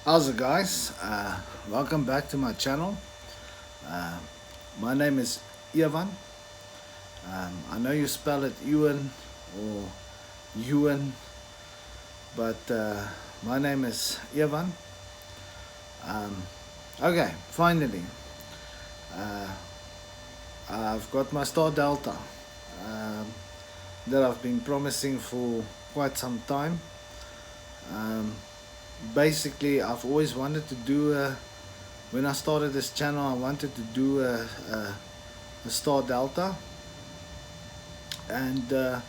How's it, guys? Welcome back to my channel. Uh, my name is Ivan. I know you spell it Ewan or Ewan, but my name is Ivan. Um, okay, finally, uh, I've got my Star Delta um, that I've been promising for quite some time. Um, Basically, I've always wanted to do when I started this channel, I wanted to do a Star Delta, and I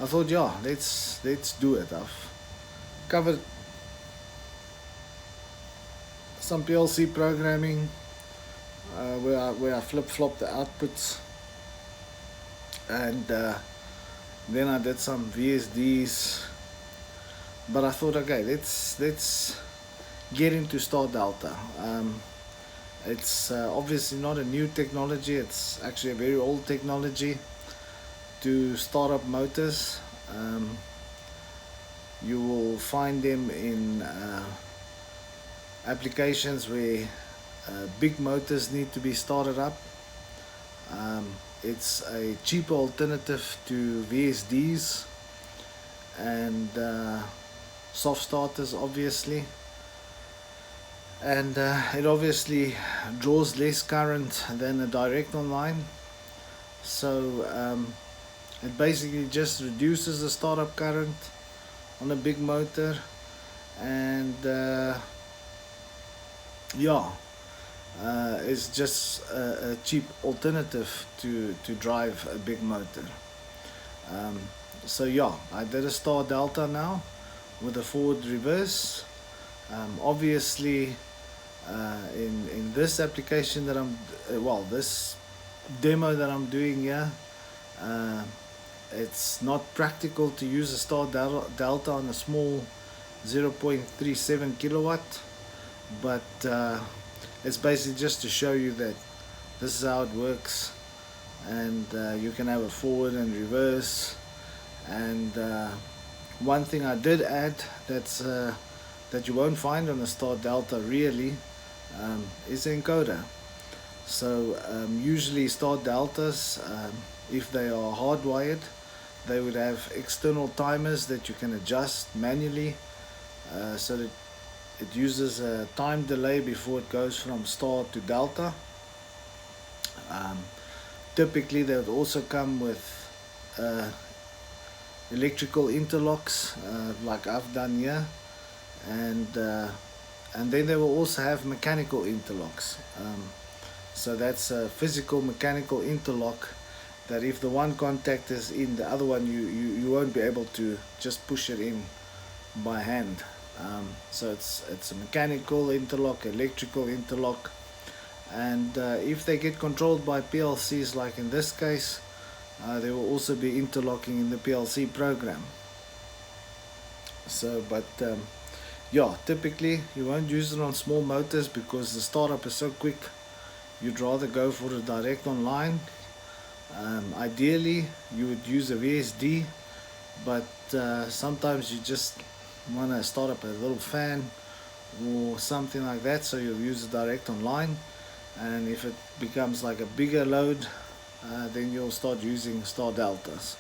thought, yeah, let's do it. I've covered some PLC programming where I flip flop the outputs, and then I did some VSDs. But I thought, okay, let's get into Star Delta. It's obviously not a new technology. It's actually a very old technology to start up motors. You will find them in applications where big motors need to be started up. It's a cheaper alternative to VSDs and soft starters, obviously, and it obviously draws less current than a direct online. So it basically just reduces the startup current on a big motor, and yeah, it's just a cheap alternative to drive a big motor. So yeah, I did a Star Delta now with a forward reverse. Obviously, in this application that I'm this demo that I'm doing here, it's not practical to use a Star Delta on a small 0.37 kilowatt, but it's basically just to show you that this is how it works, and you can have a forward and reverse. And one thing I did add that you won't find on a Star Delta really is an encoder. So usually Star Deltas, if they are hardwired, they would have external timers that you can adjust manually, so that it uses a time delay before it goes from Star to Delta. Typically they would also come with electrical interlocks, like I've done here, and then they will also have mechanical interlocks. So that's a physical mechanical interlock that if the one contact is in, the other one you won't be able to just push it in by hand. So it's a mechanical interlock, electrical interlock, and if they get controlled by PLCs, like in this case, there will also be interlocking in the PLC program. So, but yeah, typically you won't use it on small motors because the startup is so quick. You'd rather go for a direct online. Ideally, you would use a VSD, but sometimes you just want to start up a little fan or something like that, so you'll use a direct online. And if it becomes like a bigger load, then you'll start using Star Deltas.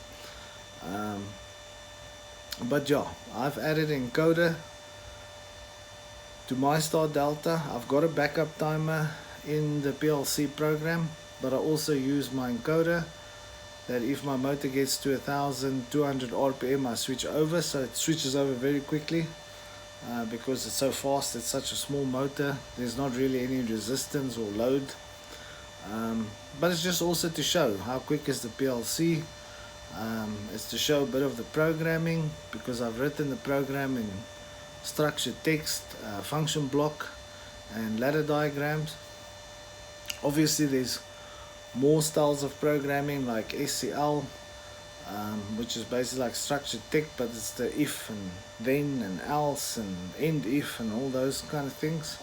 But yeah, I've added encoder to my Star Delta. I've got a backup timer in the PLC program, but I also use my encoder that if my motor gets to 1200 RPM, I switch over, so it switches over very quickly. Because it's so fast, it's such a small motor, there's not really any resistance or load. But it's just also to show how quick is the PLC. It's to show a bit of the programming, because I've written the program in structured text, function block and ladder diagrams. Obviously there's more styles of programming like SCL, which is basically like structured text, but it's the if and then and else and end if and all those kind of things.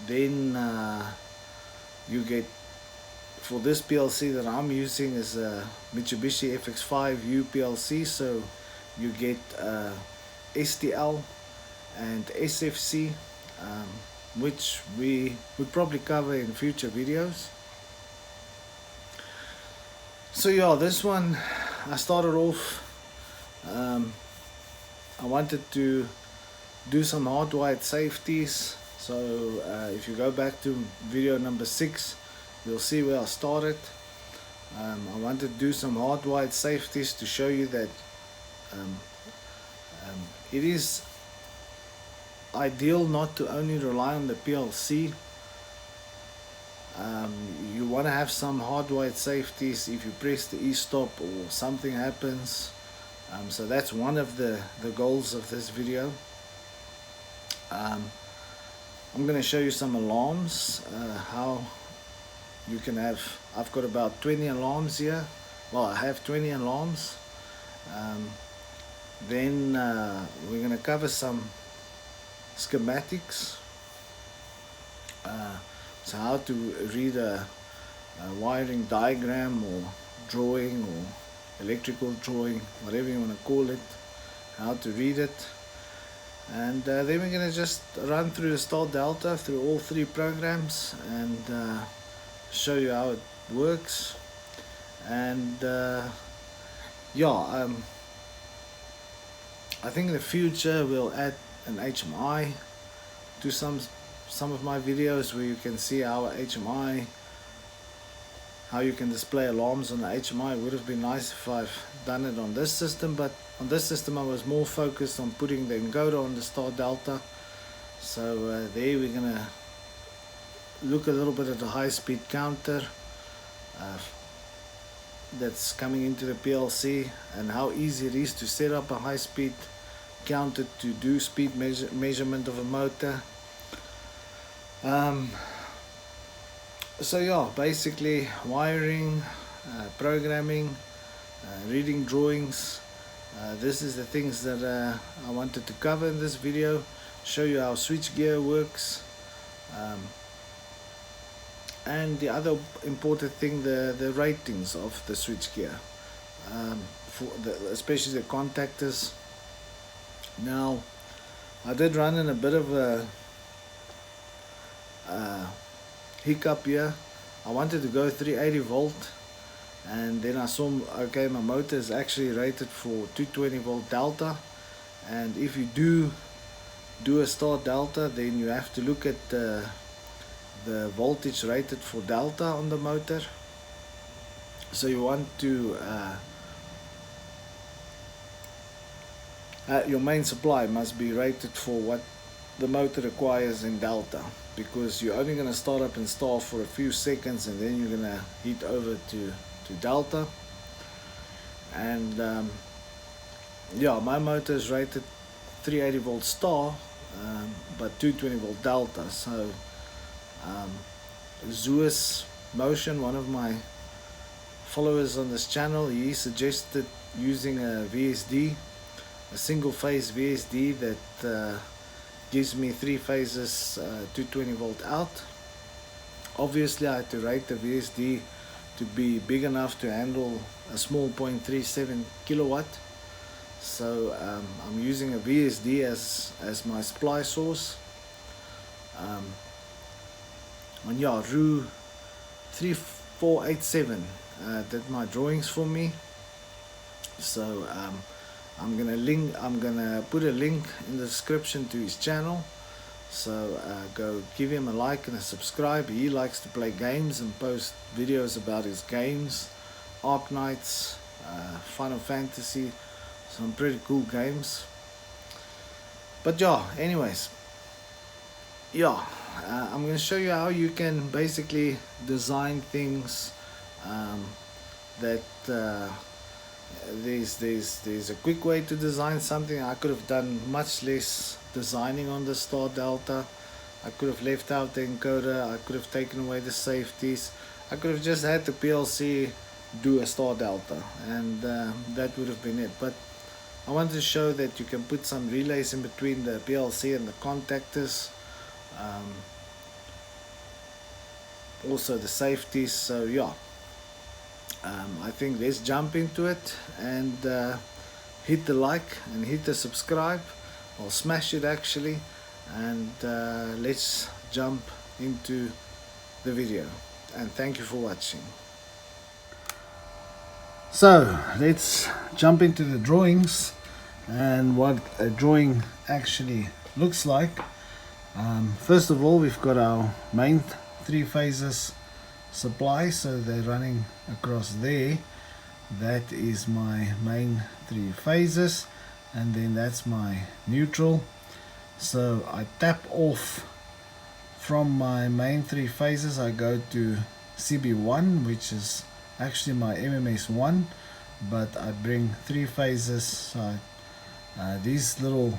Then you get, for this PLC that I'm using is a Mitsubishi FX5U PLC, so you get STL and SFC, which we would probably cover in future videos. So yeah, this one I started off, I wanted to do some hardwired safeties. So if you go back to video number 6, you'll see where I started. I wanted to do some hardwired safeties to show you that it is ideal not to only rely on the PLC. You want to have some hardwired safeties if you press the e-stop or something happens. So that's one of the goals of this video. I'm going to show you some alarms, how you can have, I've got about 20 alarms here. Well, I have 20 alarms. Then we're going to cover some schematics, so how to read a wiring diagram or drawing or electrical drawing, whatever you want to call it, how to read it. And then we're going to just run through the Star Delta through all 3 programs and show you how it works. And yeah, I think in the future we'll add an HMI to some of my videos where you can see our HMI, how you can display alarms on the HMI. It would have been nice if I've done it on this system, but on this system I was more focused on putting the encoder on the Star Delta. So there we're gonna look a little bit at the high-speed counter that's coming into the PLC and how easy it is to set up a high-speed counter to do speed measurement of a motor. So yeah, basically wiring, programming, reading drawings. This is the things that I wanted to cover in this video. Show you how switchgear works. And the other important thing, the ratings of the switchgear, especially the contactors. Now, I did run in a bit of a hiccup here. I wanted to go 380 volt, and then I saw, okay, my motor is actually rated for 220 volt delta, and if you do a Star Delta, then you have to look at the voltage rated for delta on the motor. So you want to your main supply must be rated for what the motor requires in delta, because you're only going to start up and start for a few seconds and then you're going to heat over to delta. And yeah, my motor is rated 380 volt star, but 220 volt delta. So Zeus Motion, one of my followers on this channel, he suggested using a VSD, a single phase VSD that gives me 3 phases 220 volt out. Obviously I had to rate the VSD to be big enough to handle a small 0.37 kilowatt. So I'm using a VSD as my supply source. And yeah, RU 3487 did my drawings for me. So I'm gonna put a link in the description to his channel. So go give him a like and a subscribe. He likes to play games and post videos about his games, Ark Knights, Final Fantasy, some pretty cool games. But yeah, anyways, yeah, I'm going to show you how you can basically design things that there's a quick way to design something. I could have done much less designing on the Star Delta. I could have left out the encoder. I could have taken away the safeties. I could have just had the PLC do a Star Delta, and that would have been it. But I wanted to show that you can put some relays in between the PLC and the contactors, also the safeties. So yeah, I think let's jump into it and hit the like and hit the subscribe. I'll smash it actually, and let's jump into the video, and thank you for watching. So let's jump into the drawings and what a drawing actually looks like. First of all, we've got our main 3 phases supply, so they're running across there. That is my main 3 phases, and then that's my neutral. So I tap off from my main 3 phases. I go to CB1, which is actually my MMS1, but I bring 3 phases. So these little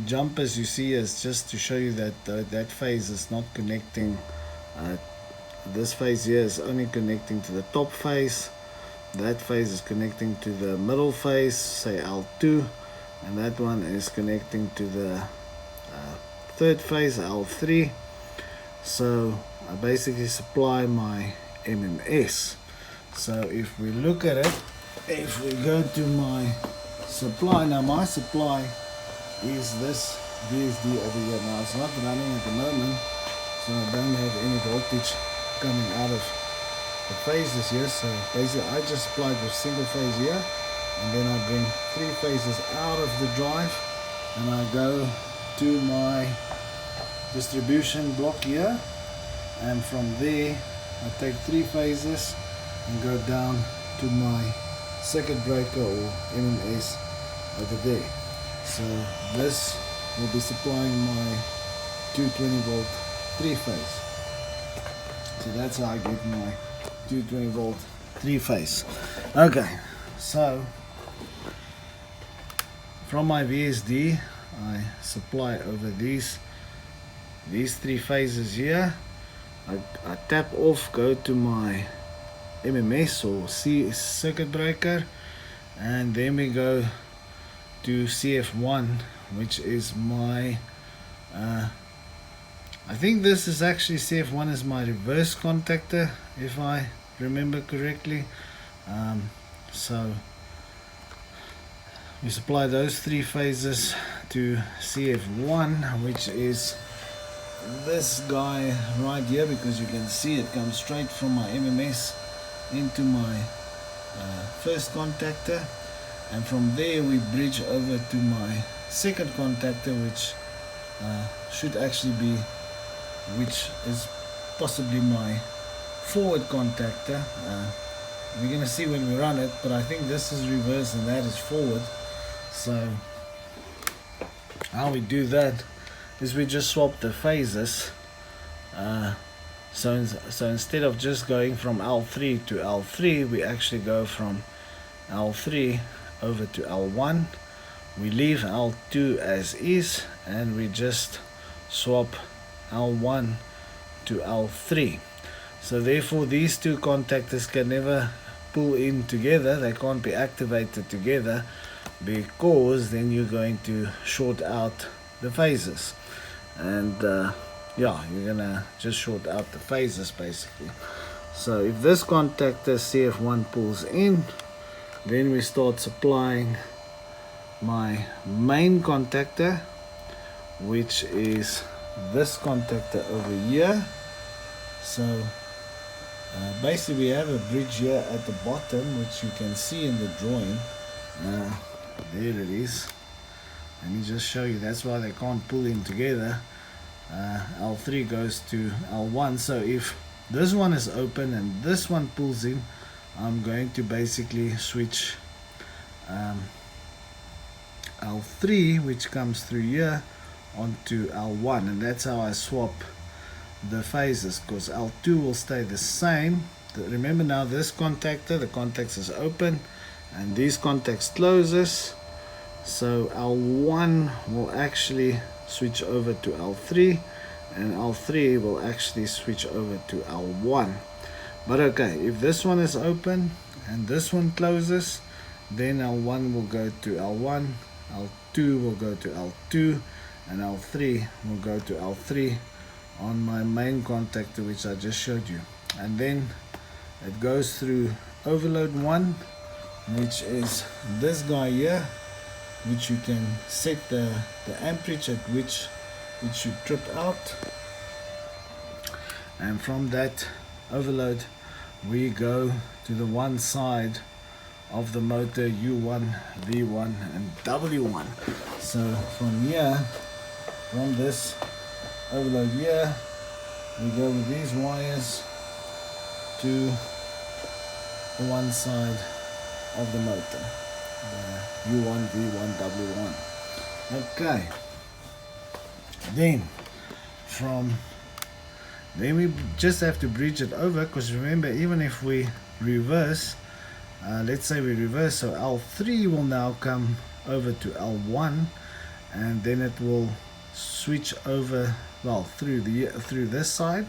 jumpers you see is just to show you that that phase is not connecting. This phase here is only connecting to the top phase. That phase is connecting to the middle phase, say L2, and that one is connecting to the 3rd phase, L3. So I basically supply my MMS. So if we look at it, if we go to my supply, now my supply is this VSD over here. Now it's not running at the moment, so I don't have any voltage coming out of the phases here. So basically I just supplied with single phase here, and then I bring 3 phases out of the drive, and I go to my distribution block here, and from there I take 3 phases and go down to my circuit breaker or MMS over there. So this will be supplying my 220 volt 3 phase. So that's how I get my 220 volt 3 phase. Okay, so from my VSD I supply over these 3 phases here. I tap off, go to my MMS or C circuit breaker, and then we go to CF1, which is my I think this is actually CF1 is my reverse contactor, if I remember correctly. So we supply those 3 phases to CF1, which is this guy right here, because you can see it comes straight from my MMS into my first contactor, and from there we bridge over to my second contactor, which should actually be, which is possibly my forward contactor. We're gonna see when we run it, but I think this is reverse and that is forward. So how we do that is we just swap the phases. So instead of just going from L3 to L3, we actually go from L3 over to L1. We leave L2 as is, and we just swap L1 to L3. So therefore these 2 contactors can never pull in together. They can't be activated together, because then you're going to short out the phases, and yeah, you're gonna just short out the phases basically. So if this contactor CF1 pulls in, then we start supplying my main contactor, which is this contactor over here. So basically we have a bridge here at the bottom, which you can see in the drawing. There it is. Let me just show you. That's why they can't pull in together. L3 goes to L1. So if this one is open and this one pulls in, I'm going to basically switch L3, which comes through here, onto L1, and that's how I swap the phases, because L2 will stay the same. Remember now, this contactor, the contacts is open and these contacts closes, so L1 will actually switch over to L3, and L3 will actually switch over to L1. But okay, if this one is open and this one closes, then L1 will go to L1, L2 will go to L2, and L3 will go to L3 on my main contactor, which I just showed you. And then it goes through overload 1, which is this guy here, which you can set the amperage at which it should trip out, and from that overload we go to the one side of the motor, U1, V1 and W1. So from here, from this overload here, we go with these wires to the one side of the motor, the U1, V1, W1. Okay, then we just have to bridge it over, because remember, even if we reverse, let's say we reverse, so L3 will now come over to L1, and then it will switch over, well, through this side,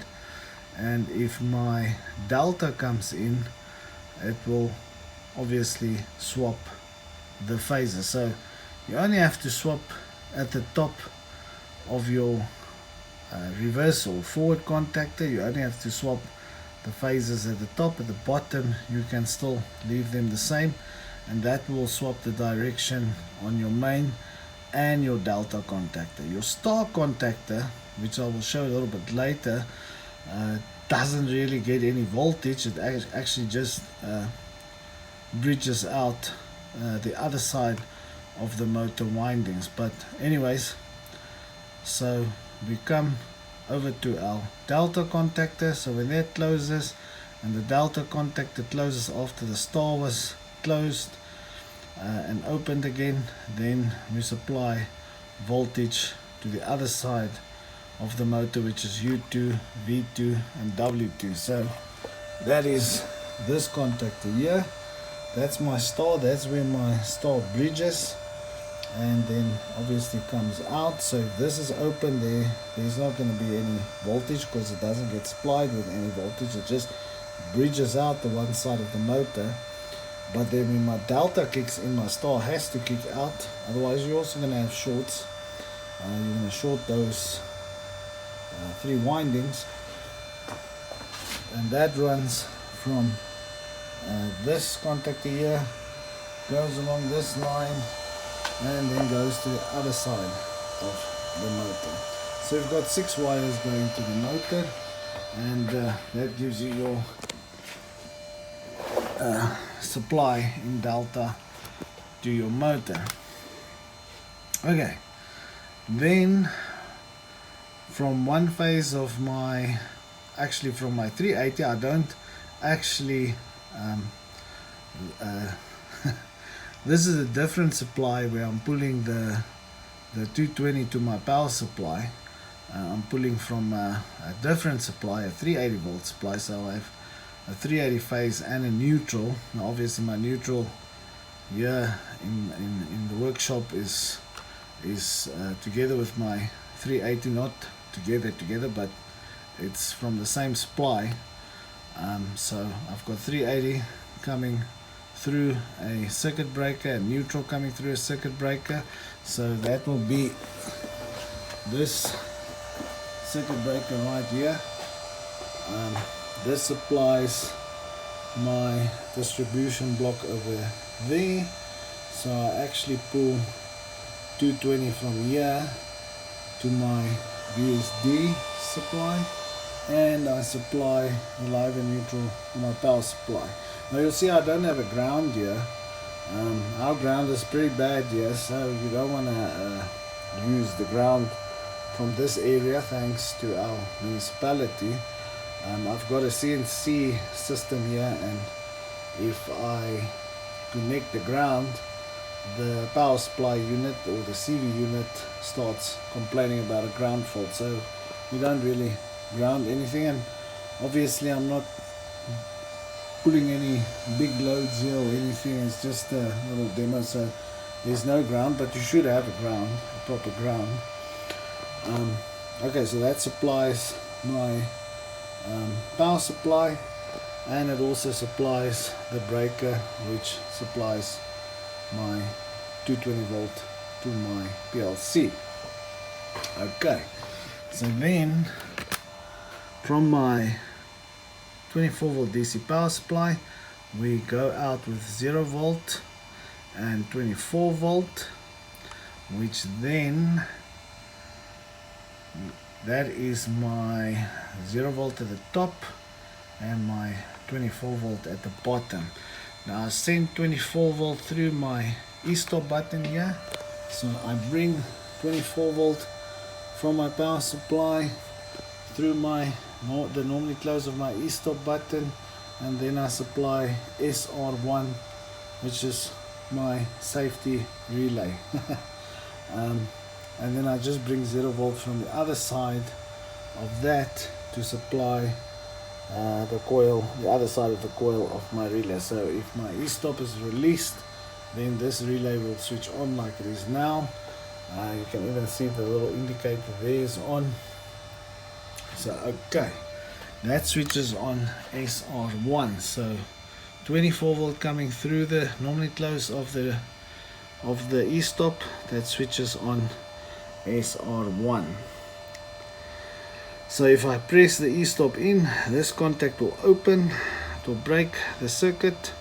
and if my delta comes in, it will obviously swap the phases. So you only have to swap at the top of your reverse or forward contactor. You only have to swap the phases at the top. At the bottom you can still leave them the same, and that will swap the direction on your main and your delta contactor. Your star contactor, which I will show a little bit later, doesn't really get any voltage. It actually just bridges out the other side of the motor windings. But anyways, so we come over to our delta contactor. So when that closes and the delta contactor closes after the star was closed and opened again, then we supply voltage to the other side of the motor, which is U2, V2 and W2. So that is this contactor here. That's my star. That's where my star bridges, and then obviously comes out. So if this is open, there's not going to be any voltage, because it doesn't get supplied with any voltage. It just bridges out the one side of the motor. But then when my delta kicks in, my star has to kick out, otherwise you're also going to have shorts. You're going to short those 3 windings, and that runs from this contactor here, goes along this line, and then goes to the other side of the motor. So you've got 6 wires going to the motor, and that gives you your supply in delta to your motor. Okay, then from one phase of my, actually from my 380, I don't actually this is a different supply where I'm pulling the 220 to my power supply. I'm pulling from a different supply, a 380 volt supply. So I have a 380 phase and a neutral. Now obviously my neutral here in the workshop is together with my 380, not together, but it's from the same supply. So I've got 380 coming through a circuit breaker and neutral coming through a circuit breaker. So that will be this circuit breaker right here. This supplies my distribution block over there. So I actually pull 220 from here to my VSD supply, and I supply the live and neutral to my power supply. Now you'll see I don't have a ground here. Our ground is pretty bad here, so you don't want to use the ground from this area, thanks to our municipality. I've got a CNC system here, and if I connect the ground, the power supply unit or the CV unit starts complaining about a ground fault. So we don't really ground anything, and obviously I'm not putting any big loads here or anything. It's just a little demo, so there's no ground, but you should have a ground, a proper ground. Okay, so that supplies my power supply, and it also supplies the breaker, which supplies my 220 volt to my PLC. Okay, so then from my 24 volt DC power supply, we go out with 0 volt and 24 volt, which then that is my 0 volt at the top and my 24 volt at the bottom. Now I send 24 volt through my e-stop button here, so I bring 24 volt from my power supply through the normally close of my e-stop button, and then I supply SR1, which is my safety relay. And then I just bring 0 volt from the other side of that to supply the other side of the coil of my relay. So if my e-stop is released, then this relay will switch on like it is now. You can even see the little indicator there is on. So okay, that switches on SR1. So 24 volt coming through the normally close of the e-stop, that switches on SR1. So if I press the e-stop in, this contact will open, it will break the circuit,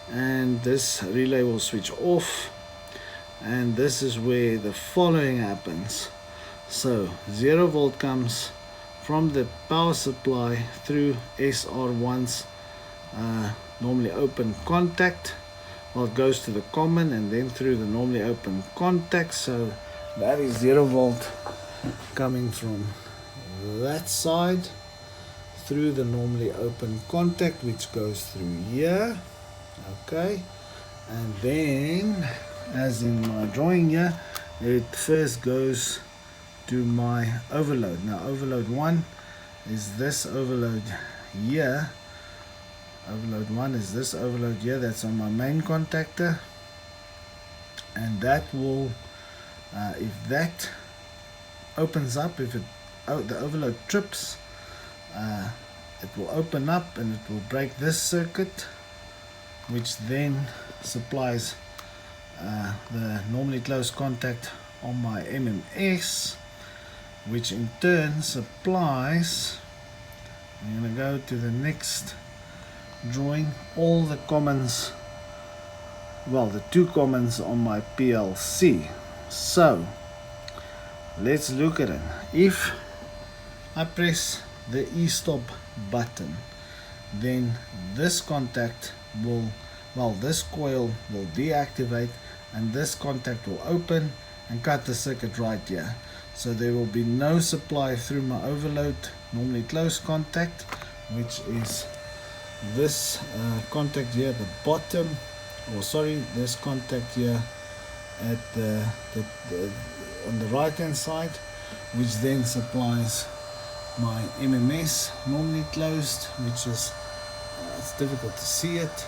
and this relay will switch off, and this is where the following happens. So 0 volt comes from the power supply through SR1's normally open contact. Well, it goes to the common and then through the normally open contact. So that is 0 volt coming from that side through the normally open contact, which goes through here. Okay, and then as in my drawing here, it first goes to my overload. Now overload 1 is this overload here. Overload 1 is this overload here, that's on my main contactor, and that will if that opens up, if the overload trips, it will open up and it will break this circuit, which then supplies the normally closed contact on my MMS, which in turn supplies, I'm going to go to the next drawing, all the commons, well, the 2 commons on my PLC. So let's look at it. If I press the e-stop button, then this contact will, well, this coil will deactivate and this contact will open and cut the circuit right here. So there will be no supply through my overload normally closed contact, which is this contact here at the bottom, or sorry, this contact here at on the right hand side, which then supplies my MMS normally closed, which is it's difficult to see it,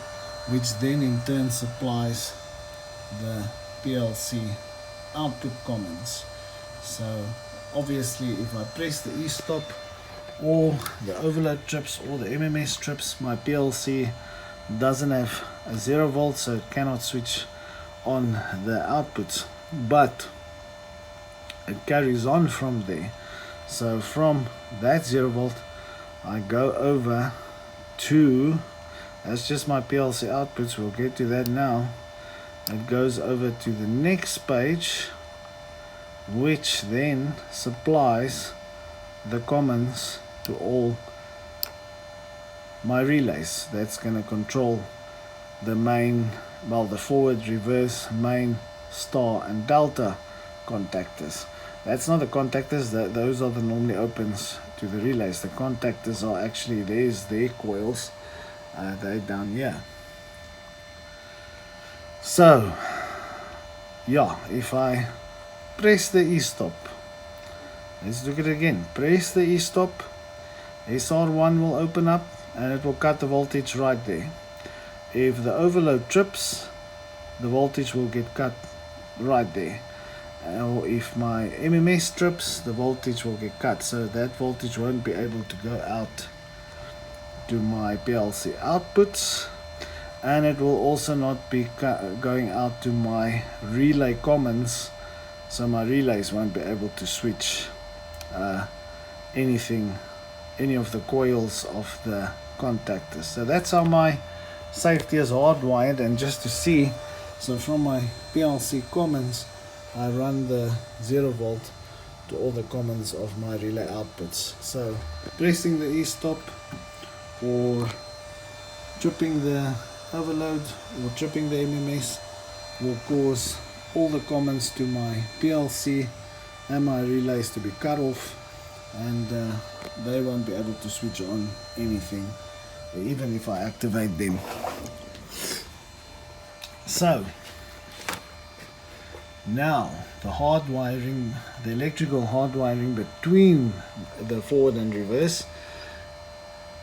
which then in turn supplies the PLC output commons. So obviously if I press the e-stop, or the overload trips or the MMS trips, my PLC doesn't have a 0 volt, so it cannot switch on the outputs, but it carries on from there. So from that 0 volt I go over to, that's just my PLC outputs, we'll get to that now. It goes over to the next page, which then supplies the commons to all my relays. That's going to control the main, well, the forward, reverse, main, star and delta contactors. That's not the contactors, those are the normally opens to the relays. The contactors are actually, there's their coils, they're down here. So yeah, if I press the e-stop, let's look at it again. Press the e-stop, SR1 will open up and it will cut the voltage right there. If the overload trips, the voltage will get cut right there. Or if my MMS trips, the voltage will get cut, so that voltage won't be able to go out to my PLC outputs, and it will also not be going out to my relay commons, so my relays won't be able to switch any of the coils of the contactors. So that's how my safety is hardwired. And just to see, so from my PLC commons I run the 0 volt to all the commons of my relay outputs. So pressing the E-stop or tripping the overload or tripping the MMS will cause all the commons to my PLC and my relays to be cut off, and they won't be able to switch on anything even if I activate them. So now the hardwiring, the electrical hardwiring between the forward and reverse.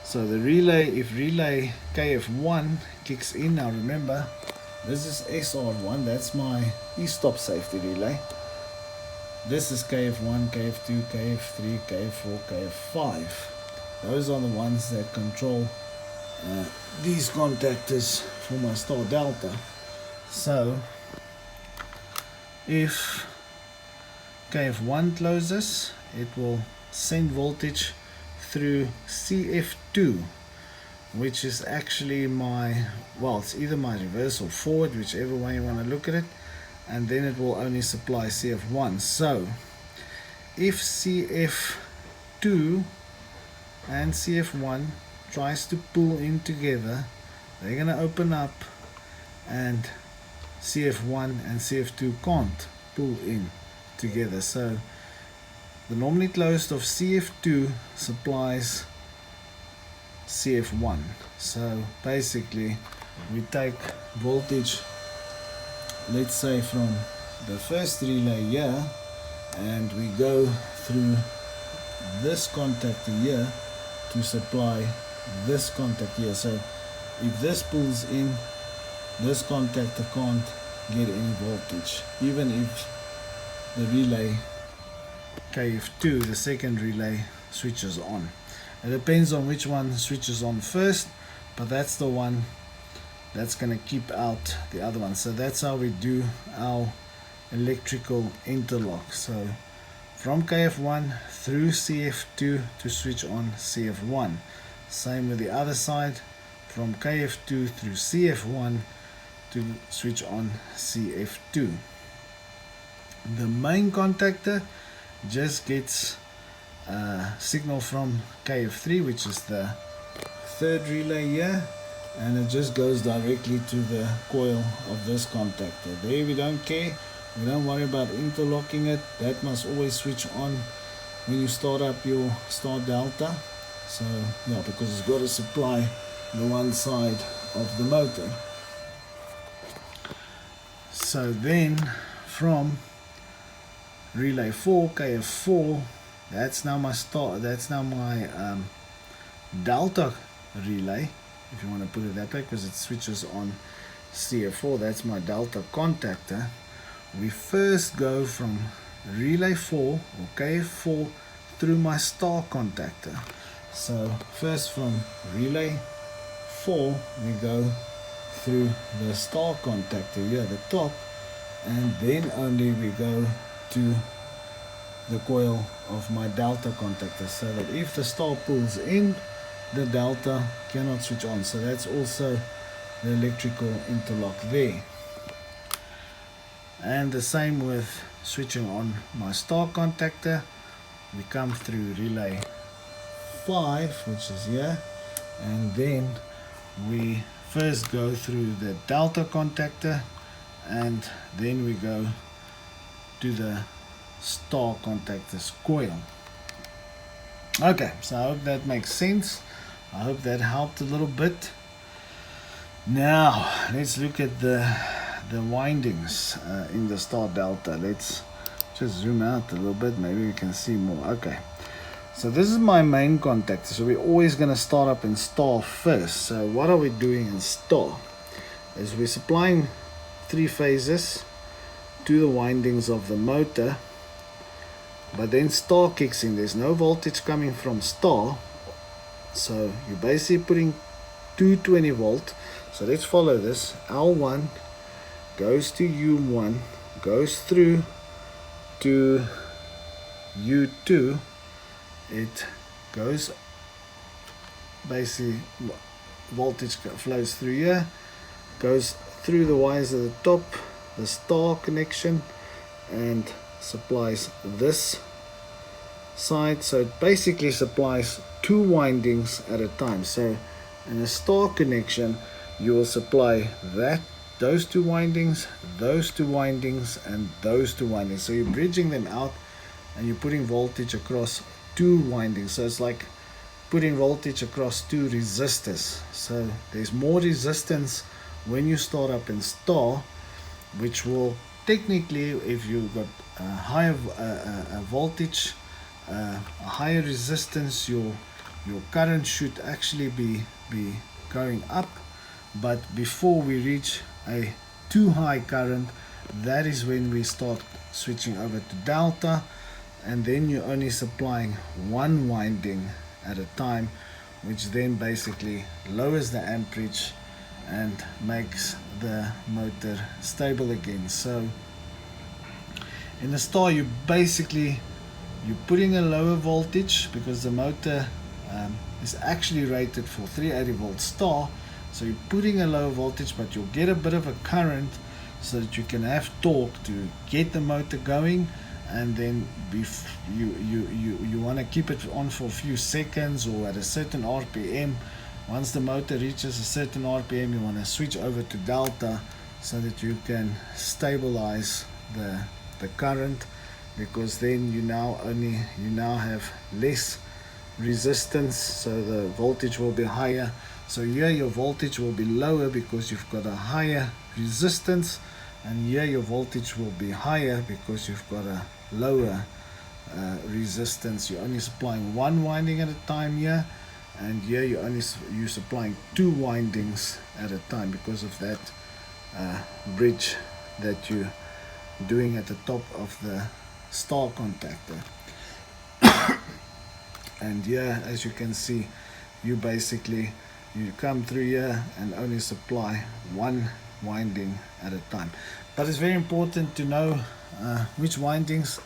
So the relay, if relay KF1 kicks in, now remember this is SR1, that's my E-stop safety relay. This is KF1, KF2, KF3, KF4, KF5. Those are the ones that control these contactors for my star delta. So if KF1 closes, it will send voltage through CF2, which is actually my, well, it's either my reverse or forward, whichever way you want to look at it, and then it will only supply CF1. So if CF2 and CF1 tries to pull in together, they're going to open up, and CF1 and CF2 can't pull in together. So the normally closed of CF2 supplies CF1. So basically we take voltage, let's say from the first relay here, and we go through this contactor here to supply this contact here. So if this pulls in, this contactor can't get any voltage, even if the relay KF2, the second relay, switches on. It depends on which one switches on first, but that's the one that's going to keep out the other one. So that's how we do our electrical interlock. So from KF1 through CF2 to switch on CF1. Same with the other side, from KF2 through CF1 to switch on CF2. The main contactor just gets a signal from KF3, which is the third relay here, and it just goes directly to the coil of this contactor. There we don't care, we don't worry about interlocking it. That must always switch on when you start up your star delta. So yeah, because it's got to supply the one side of the motor. So then from relay 4, KF4, that's now my star, that's now my delta relay, if you want to put it that way, because it switches on CF4. That's my delta contactor. We first go from relay 4 or KF4 through my star contactor. So first from relay 4 we go through the star contactor here at the top, and then only we go to the coil of my delta contactor, so that if the star pulls in, the delta cannot switch on. So that's also the electrical interlock there. And the same with switching on my star contactor. We come through relay 5, which is here, and then we first go through the delta contactor, and then we go to the star contactor's coil. Okay, so I hope that makes sense. I hope that helped a little bit. Now let's look at the windings in the star delta. Let's just zoom out a little bit, maybe we can see more. Okay, so this is my main contactor, so we're always going to start up in star first. So what are we doing in star is we're supplying 3 phases to the windings of the motor, but then star kicks in. There's no voltage coming from star, so you're basically putting 220 volt. So let's follow this. L1 goes to U1, goes through to U2, it goes, basically voltage flows through here, goes through the wires at the top, the star connection, and supplies this side. So it basically supplies 2 windings at a time. So in a star connection you will supply those 2 windings, those 2 windings, and those 2 windings. So you're bridging them out and you're putting voltage across 2 windings. So it's like putting voltage across 2 resistors. So there's more resistance when you start up in star, which will technically, if you've got a higher voltage, a higher resistance, your current should actually be going up. But before we reach a too high current, that is when we start switching over to delta, and then you're only supplying 1 winding at a time, which then basically lowers the amperage and makes the motor stable again. So in the star, you're putting a lower voltage because the motor is actually rated for 380 volt star. So you're putting a lower voltage, but you'll get a bit of a current so that you can have torque to get the motor going. And then you want to keep it on for a few seconds or at a certain RPM. Once the motor reaches a certain RPM, you want to switch over to delta so that you can stabilize the current, because then you now have less resistance, so the voltage will be higher. So here your voltage will be lower because you've got a higher resistance, and here your voltage will be higher because you've got a lower resistance. You're only supplying 1 winding at a time here, and here you're supplying 2 windings at a time because of that bridge that you're doing at the top of the star contactor. And here, as you can see, you come through here and only supply 1 winding at a time. But it's very important to know which windings.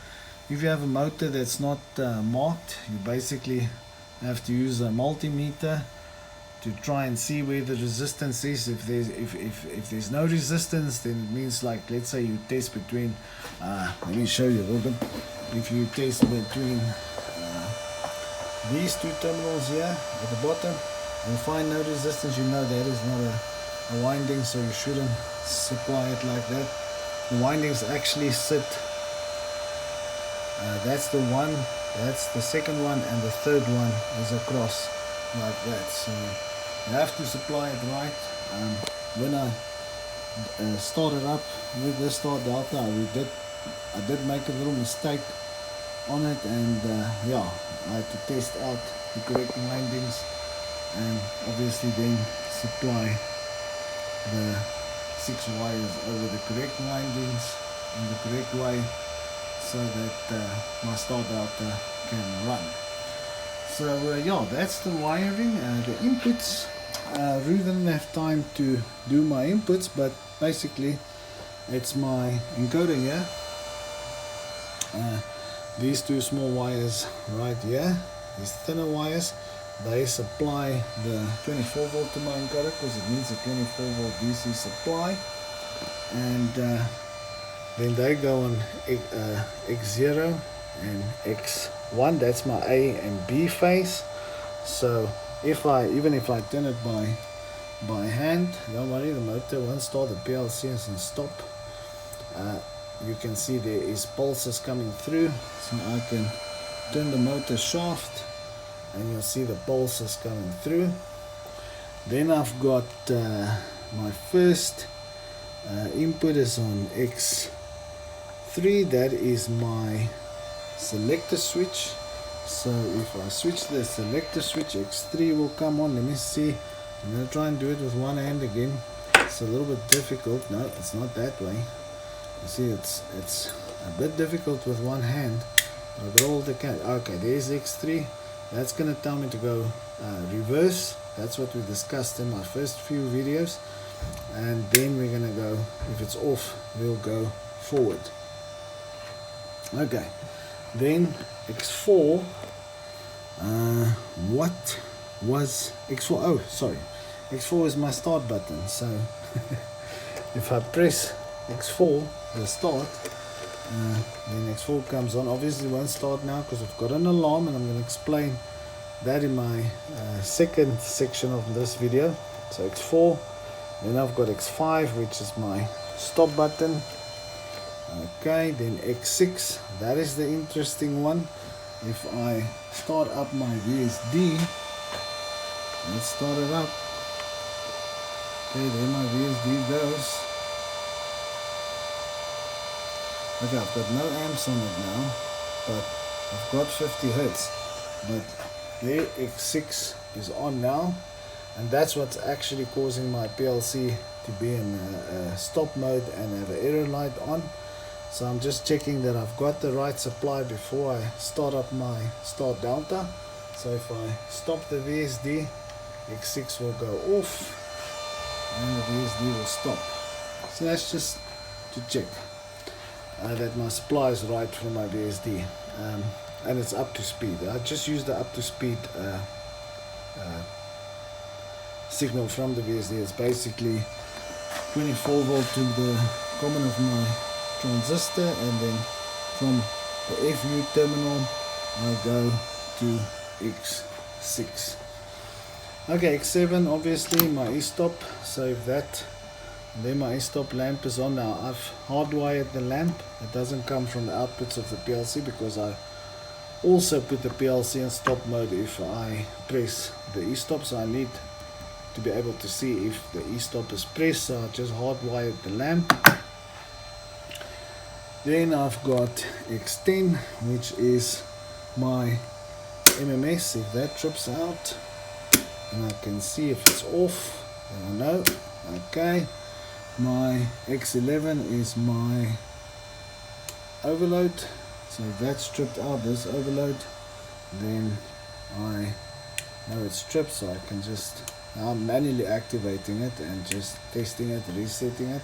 If you have a motor that's not marked, you basically have to use a multimeter to try and see where the resistance is. If there's no resistance, then it means, like, let's say you test between let me show you a little bit. If you test between these 2 terminals here at the bottom and find no resistance, you know that is not a winding, so you shouldn't supply it like that. The windings actually sit, that's the one, that's the second one, and the third one is across like that. So you have to supply it right. When I started up with the star delta, I did make a little mistake on it, and yeah, I had to test out the correct windings and obviously then supply the 6 wires over the correct windings in the correct way so that my star delta can run. So yeah, that's the wiring. The inputs, really didn't have time to do my inputs, but basically it's my encoder here. These 2 small wires right here, these thinner wires, they supply the 24 volt to my encoder because it needs a 24 volt DC supply, and then they go on X0 and X1. That's my A and B phase. So even if I turn it by hand, don't worry, the motor won't start, the PLC doesn't stop. You can see there is pulses coming through, so I can turn the motor shaft and you'll see the pulses coming through. Then I've got my first input is on X3. That is my selector switch. So if I switch the selector switch, X3 will come on. Let me see. I'm going to try and do it with one hand again. It's a little bit difficult. No, it's not that way. You see, it's a bit difficult with one hand. I've got all the okay, there's X3. That's going to tell me to go reverse. That's what we discussed in my first few videos. And then we're going to go, if it's off, we'll go forward. Okay, then X4. What was X4? Oh, sorry. X4 is my start button. So if I press X4, the start, then X4 comes on. Obviously it won't start now because I've got an alarm, and I'm going to explain that in my second section of this video. So X4, then I've got X5, which is my stop button. Okay, then X6, that is the interesting one. If I start up my VSD, let's start it up. Okay, there my VSD goes. Okay, I've got no amps on it now, but I've got 50 Hertz. But there, X6 is on now, and that's what's actually causing my PLC to be in stop mode and have an error light on. So I'm just checking that I've got the right supply before I start up my start delta. So if I stop the VSD, X6 will go off and the VSD will stop. So that's just to check that my supply is right for my VSD, and it's up to speed. I just use the up to speed signal from the VSD. It's basically 24 volt to the common of my transistor, and then from the FU terminal I go to X6. Okay, X7, obviously my e-stop. So if that, then my e-stop lamp is on now. I've hardwired the lamp. It doesn't come from the outputs of the PLC because I also put the PLC in stop mode if I press the e-stop. So I need to be able to see if the e-stop is pressed. So I just hardwired the lamp. Then I've got X10, which is my MMS. If that trips out, and I can see if it's off, then I know. Okay, my X11 is my overload. So if that's stripped out, this overload, then I know it's stripped. So I can just, now I'm manually activating it and just testing it, resetting it.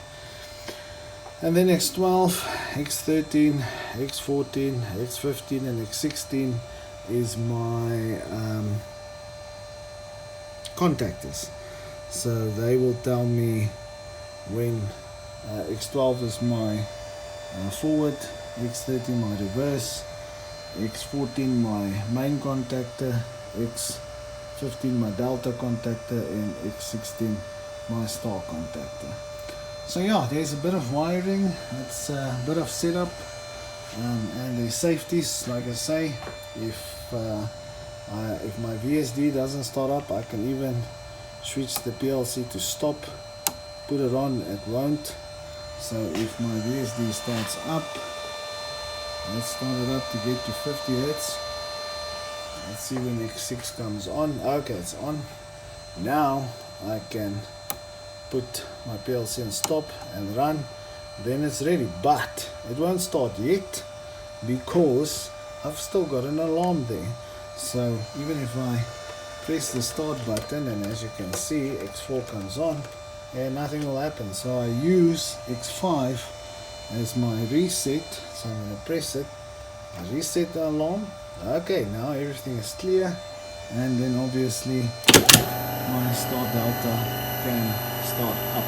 And then X12, X13, X14, X15 and X16 is my contactors. So they will tell me when X12 is my forward, X13 my reverse, X14 my main contactor, X15 my delta contactor, and X16 my star contactor. So yeah, there's a bit of wiring, it's a bit of setup, and the safeties. Like I say, if my VSD doesn't start up, I can even switch the PLC to stop, put it on, it won't. So if my VSD starts up, let's start it up to get to 50 Hertz. Let's see when X6 comes on. Okay, it's on. Now I can put my PLC in stop and run, then it's ready, but it won't start yet because I've still got an alarm there. So even if I press the start button, and as you can see X4 comes on, and nothing will happen. So I use X5 as my reset. So I'm going to press it, I reset the alarm. Okay, now everything is clear, and then obviously my start delta can start up.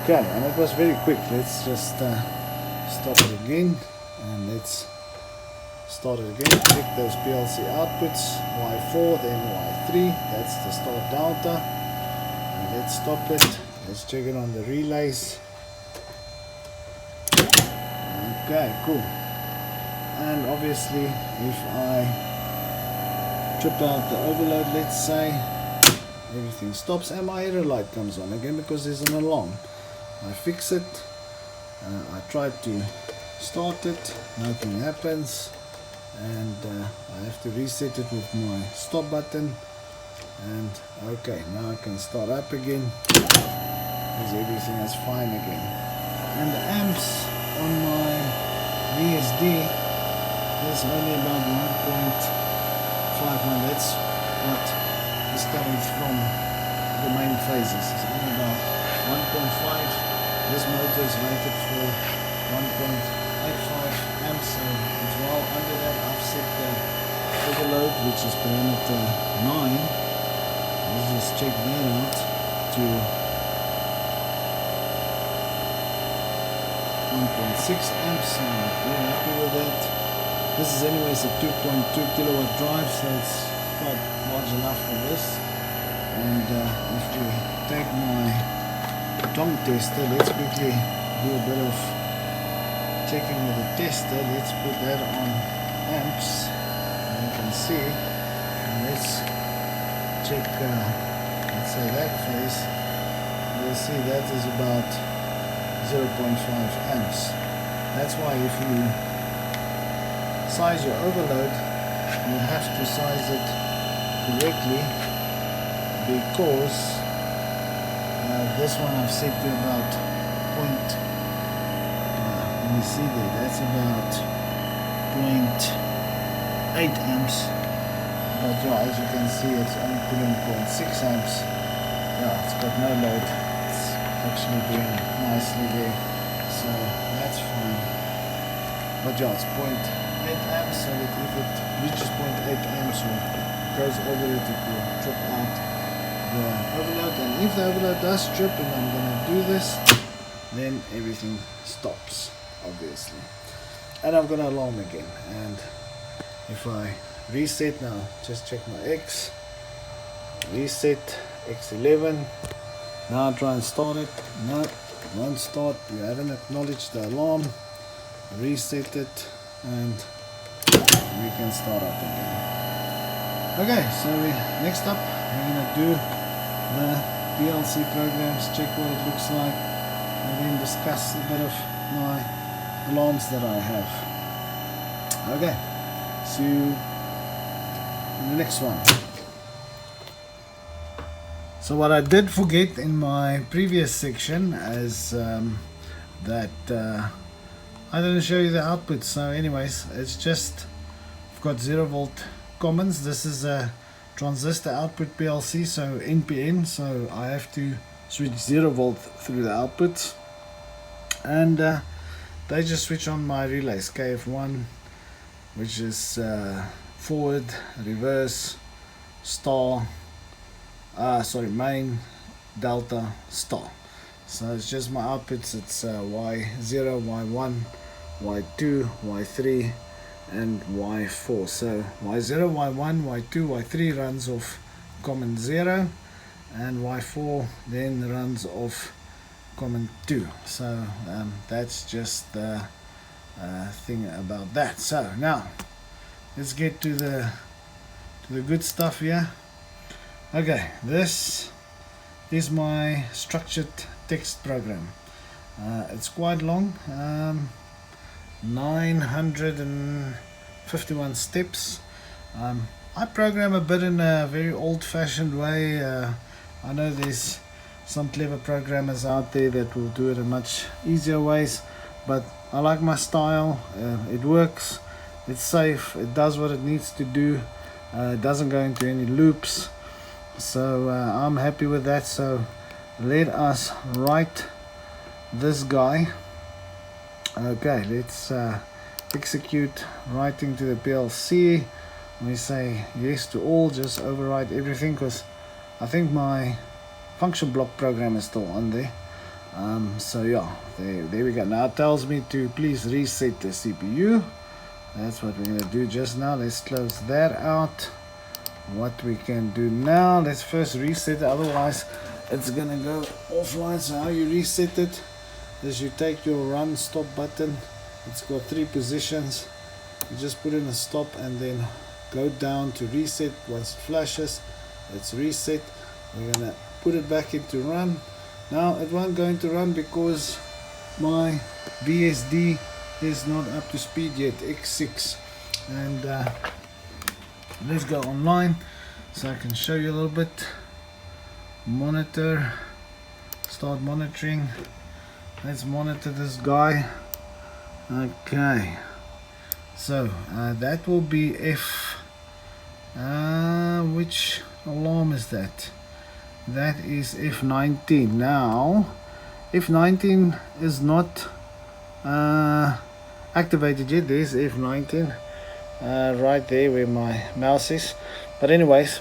Okay, and it was very quick. Let's just stop it again, and let's start it again. Check those PLC outputs, Y4, then Y3, that's the start delta. And let's stop it. Let's check it on the relays. Okay, cool. And obviously if I trip out the overload, let's say, everything stops and my error light comes on again because there's an alarm. I fix it, I try to start it, nothing happens, and I have to reset it with my stop button, and okay, now I can start up again because everything is fine again. And the amps on my VSD is only about 1.51. That's what is coming from the main phases. It's only about 1.5. This motor is rated for 1.85 amps, so it's well under that. I've set the overload, which is parameter 9. Let's just check that out to amps, so I'm very happy with that. This is anyways a 2.2 kilowatt drive, so it's quite large enough for this. And if we take my tongue tester, let's quickly do a bit of checking with the tester. Let's put that on amps, and you can see, and let's check, let's say that phase. You'll see that is about 0.5 amps. That's why if you size your overload, you have to size it correctly, because this one I've set to about point, let me see there, that's about 0.8 amps, but yeah, as you can see it's only pulling 0.6 amps. Yeah, it's got no load, it's actually doing nicely there, so that's fine. But yeah, it's 0.8 amps, so that if it reaches 0.8 amps or goes over it, it will trip out the overload. And if the overload does trip and I'm going to do this, then everything stops, obviously. And I'm going to alarm again. And if I reset now, just check my X, reset X11. Now try and start it. No, it won't start. You haven't acknowledged the alarm. Reset it, and we can start up again. Okay, so next up we're going to do the PLC programs, check what it looks like, and then discuss a bit of my alarms that I have. Okay, see you in the next one. So what I did forget in my previous section is that I didn't show you the output. So anyways, it's just, I've got 0 volt commons. This is a transistor output PLC, so NPN, so I have to switch 0 volt through the outputs, and they just switch on my relays, KF1, which is forward, reverse, star, main, delta, star. So it's just my outputs. It's Y0, Y1, Y2, Y3 and Y4. So Y0, Y1, Y2, Y3 runs off common 0, and Y4 then runs off common 2. So that's just the thing about that. So now let's get to the good stuff here. Okay, this is my structured text program. It's quite long, 951 steps. I program a bit in a very old-fashioned way. I know there's some clever programmers out there that will do it in much easier ways, but I like my style. It works, it's safe, it does what it needs to do, it doesn't go into any loops, so I'm happy with that. So let us write this guy. Okay, let's execute writing to the PLC. We say yes to all, just override everything, because I think my function block program is still on there. So yeah, there we go. Now it tells me to please reset the CPU. That's what we're going to do just now. Let's close that out. What we can do now, let's first reset it, otherwise it's going to go offline. So how you reset it is you take your run stop button. It's got 3 positions. You just put in a stop and then go down to reset. Once it flashes, it's reset. We're going to put it back into run. Now it won't go into run because my VSD is not up to speed yet, X6. And let's go online so I can show you a little bit. Monitor, start monitoring. Let's monitor this guy. Okay, so that will be which alarm is that? That is F19. Now F19 is not activated yet. There's F19 right there where my mouse is. But anyways,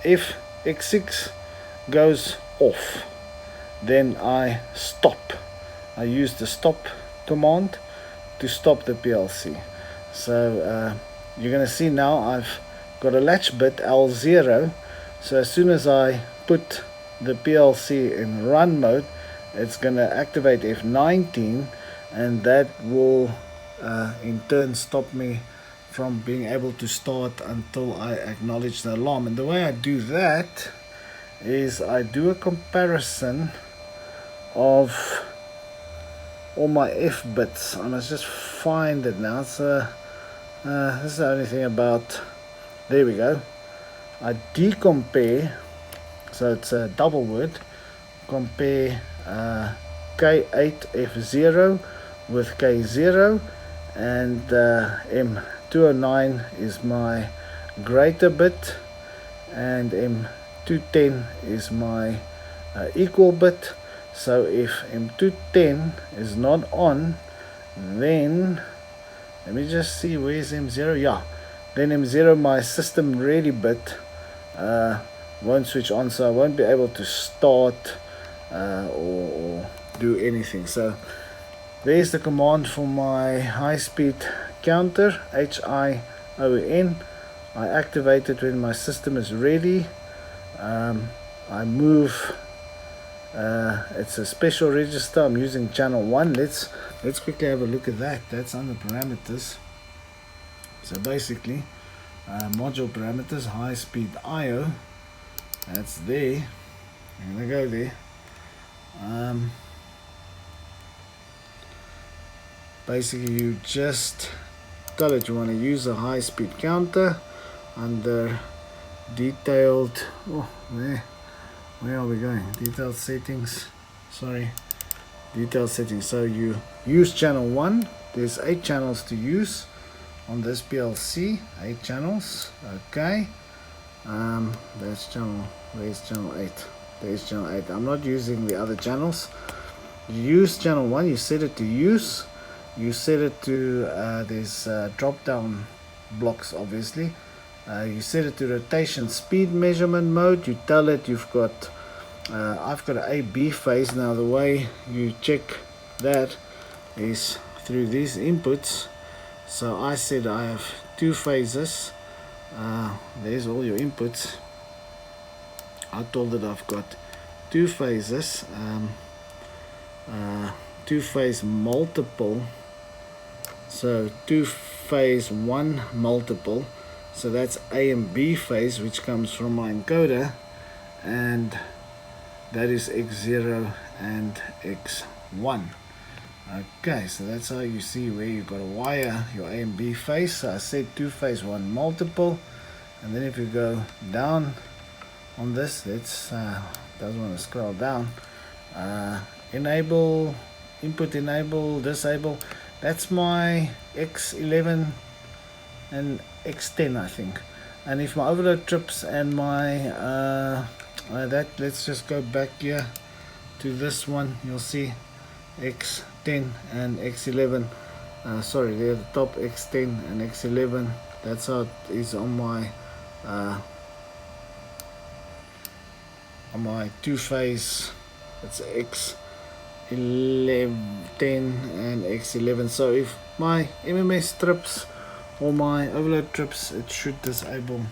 if X6 goes off, then I stop. I use the stop command to stop the PLC. So you're going to see now I've got a latch bit L0, so as soon as I put the PLC in run mode, it's going to activate F19, and that will in turn stop me from being able to start until I acknowledge the alarm. And the way I do that is I do a comparison of all my F bits. I must just find it now. So this is the only thing about, there we go. I decompare, so it's a double word, compare K8F0 with K0, and M209 is my greater bit, and M210 is my equal bit. So if M210 is not on, then let me just see, where's M0? Yeah, then M0, my system ready bit, won't switch on, so I won't be able to start or do anything. So there's the command for my high-speed counter, HION. I activate it when my system is ready. I move, it's a special register. I'm using channel 1. Let's quickly have a look at that. That's under parameters. So basically module parameters, high speed IO, that's there. I'm gonna go there. Basically you just tell it you want to use a high speed counter under detailed, where are we going? Detailed settings, sorry, detailed settings. So you use channel 1. There's 8 channels to use on this PLC, 8 channels. Okay, that's channel, where's channel 8? There's channel 8. I'm not using the other channels. You use channel 1, you set it to use, you set it to there's drop down blocks obviously. You set it to rotation speed measurement mode. You tell it you've got I've got an A-B phase. Now the way you check that is through these inputs. So I said I have 2 phases. There's all your inputs. I told it I've got 2 phases, 2-phase multiple, so 2-phase 1 multiple, so that's A and B phase, which comes from my encoder, and that is X0 and X1. Okay, so that's how you see where you got to wire your A and B phase. So I said 2-phase 1 multiple, and then if you go down on this, let's doesn't want to scroll down, enable, input enable, disable, that's my X11 and X10 I think. And if my overload trips and my that, let's just go back here to this one, you'll see X10 and X11, sorry, they're the top, X10 and X11. That's how it is on my 2-phase. It's X11 and X11. So if my MMS trips or my overload trips, it should disable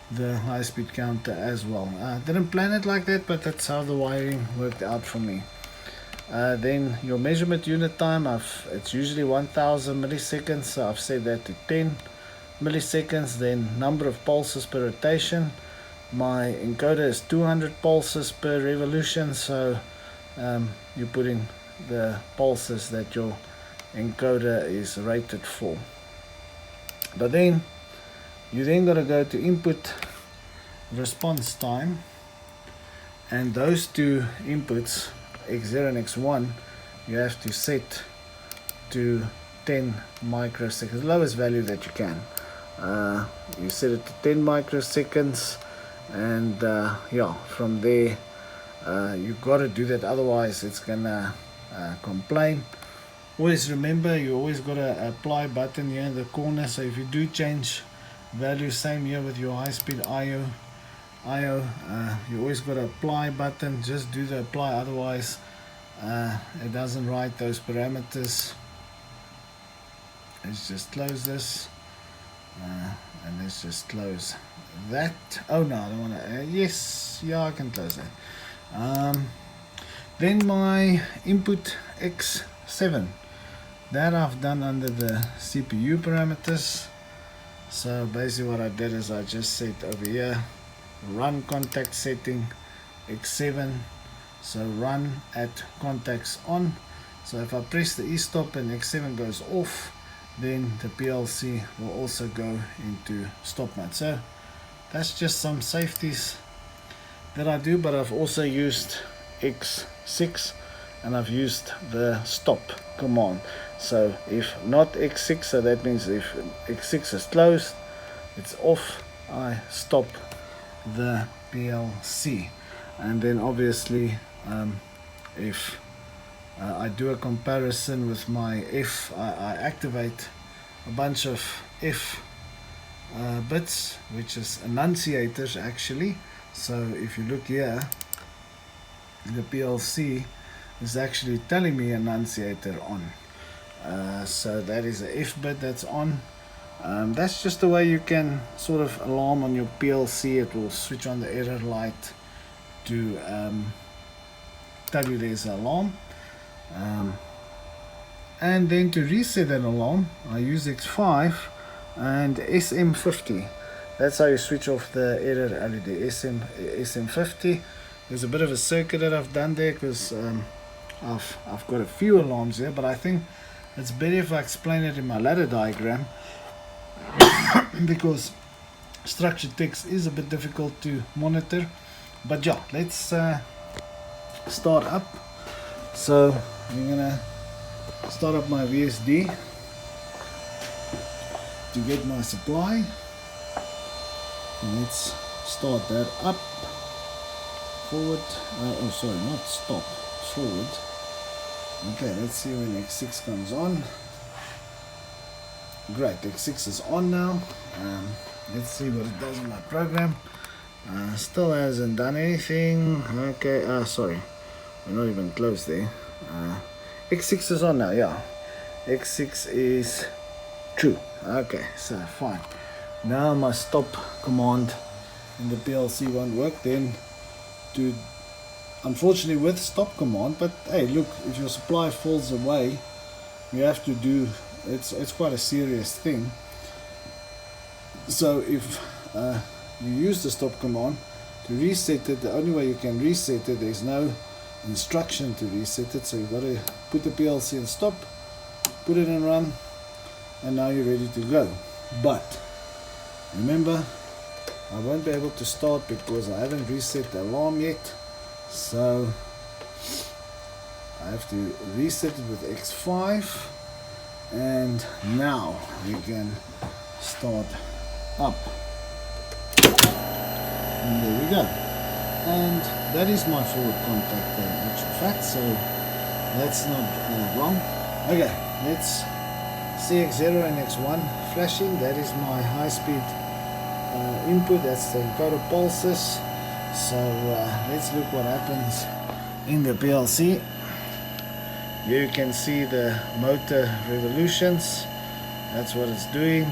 the high speed counter as well. Didn't plan it like that, but that's how the wiring worked out for me. Then your measurement unit time, it's usually 1000 milliseconds, so I've set that to 10 milliseconds. Then number of pulses per rotation, my encoder is 200 pulses per revolution, so you put in the pulses that your encoder is rated for. But then you then got to go to input response time, and those 2 inputs, X0 and X1, you have to set to 10 microseconds, lowest value that you can. You set it to 10 microseconds, and yeah, from there you got to do that, otherwise it's gonna complain. Always remember, you always got a apply button here in the corner, so if you do change value, same here with your high speed IO, you always got to apply button. Just do the apply, otherwise it doesn't write those parameters. Let's just close this, and let's just close that. Oh no, I don't want to. Yes, yeah, I can close that. Then my input X7, that I've done under the CPU parameters. So basically what I did is I just set over here, run contact setting X7, so run at contacts on. So if I press the e-stop and X7 goes off, then the PLC will also go into stop mode. So that's just some safeties that I do, but I've also used X6 and I've used the stop command. So if not X6, so that means if X6 is closed, it's off, I stop the PLC. And then obviously if I do a comparison with my F, I activate a bunch of F bits, which is annunciators actually. So if you look here, the PLC is actually telling me annunciator on. So that is a F bit that's on. That's just the way you can sort of alarm on your PLC. It will switch on the error light to tell you there's an alarm. And then to reset an alarm, I use X5 and SM50. That's how you switch off the error LED. SM50. There's a bit of a circuit that I've done there because I've got a few alarms here, but I think it's better if I explain it in my ladder diagram because structured text is a bit difficult to monitor. But yeah, let's start up. So I'm gonna start up my VSD to get my supply. Let's start that up. Forward, oh sorry, not stop, forward. Okay, let's see when X6 comes on. Great, X6 is on now. Let's see what it does in my program. Still hasn't done anything. Okay, sorry, we're not even close there. X6 is on now, yeah. X6 is true. Okay, so fine. Now my stop command in the PLC won't work then. Unfortunately with stop command, but hey, look, if your supply falls away, you have to do, it's quite a serious thing. So if you use the stop command to reset it, the only way you can reset it, there's no instruction to reset it, so you've got to put the PLC in stop, put it in run, and now you're ready to go. But remember, I won't be able to start because I haven't reset the alarm yet, so I have to reset it with X5, and now we can start up. And there we go. And that is my forward contact in actual fact, so that's not wrong. Okay, let's CX0 and X1 flashing. That is my high-speed input. That's the encoder pulses. So let's look what happens in the PLC. Here you can see the motor revolutions. That's what it's doing.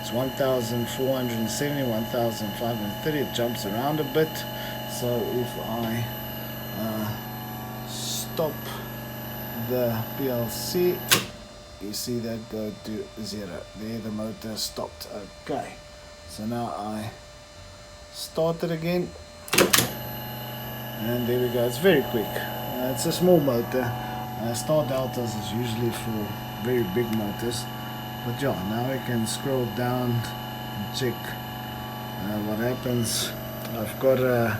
It's 1470, 1530. It jumps around a bit. So if I stop the PLC, you see that go to 0. There the motor stopped. Okay, so now I start it again, and there we go. It's very quick. It's a small motor. Star deltas is usually for very big motors, but yeah, now I can scroll down and check what happens. I've got a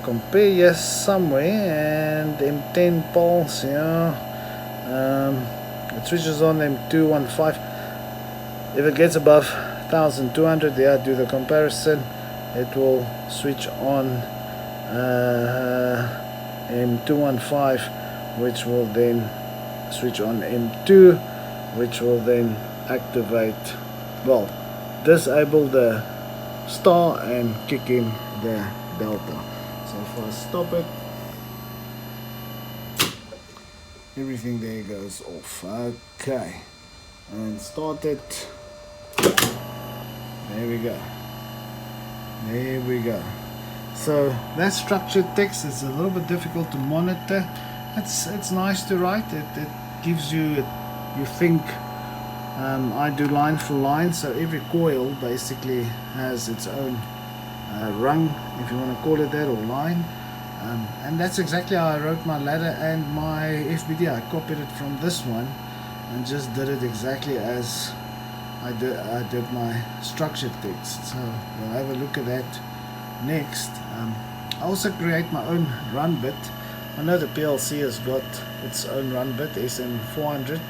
compare yes somewhere, and M10 pulse, yeah. It switches on M215. If it gets above 1200, yeah, do the comparison. It will switch on M215, which will then switch on M2, which will then activate, well, disable the star and kick in the delta. So if I stop it, everything there goes off. Okay, and start it. There we go. There we go. So that structured text is a little bit difficult to monitor. It's nice to write. It gives you, you think, I do line for line, so every coil basically has its own rung, if you want to call it that, or line. And that's exactly how I wrote my ladder and my FBD. I copied it from this one and just did it exactly as I did my structured text. So we'll have a look at that next. I also create my own run bit. I know the PLC has got its own run bit, SM400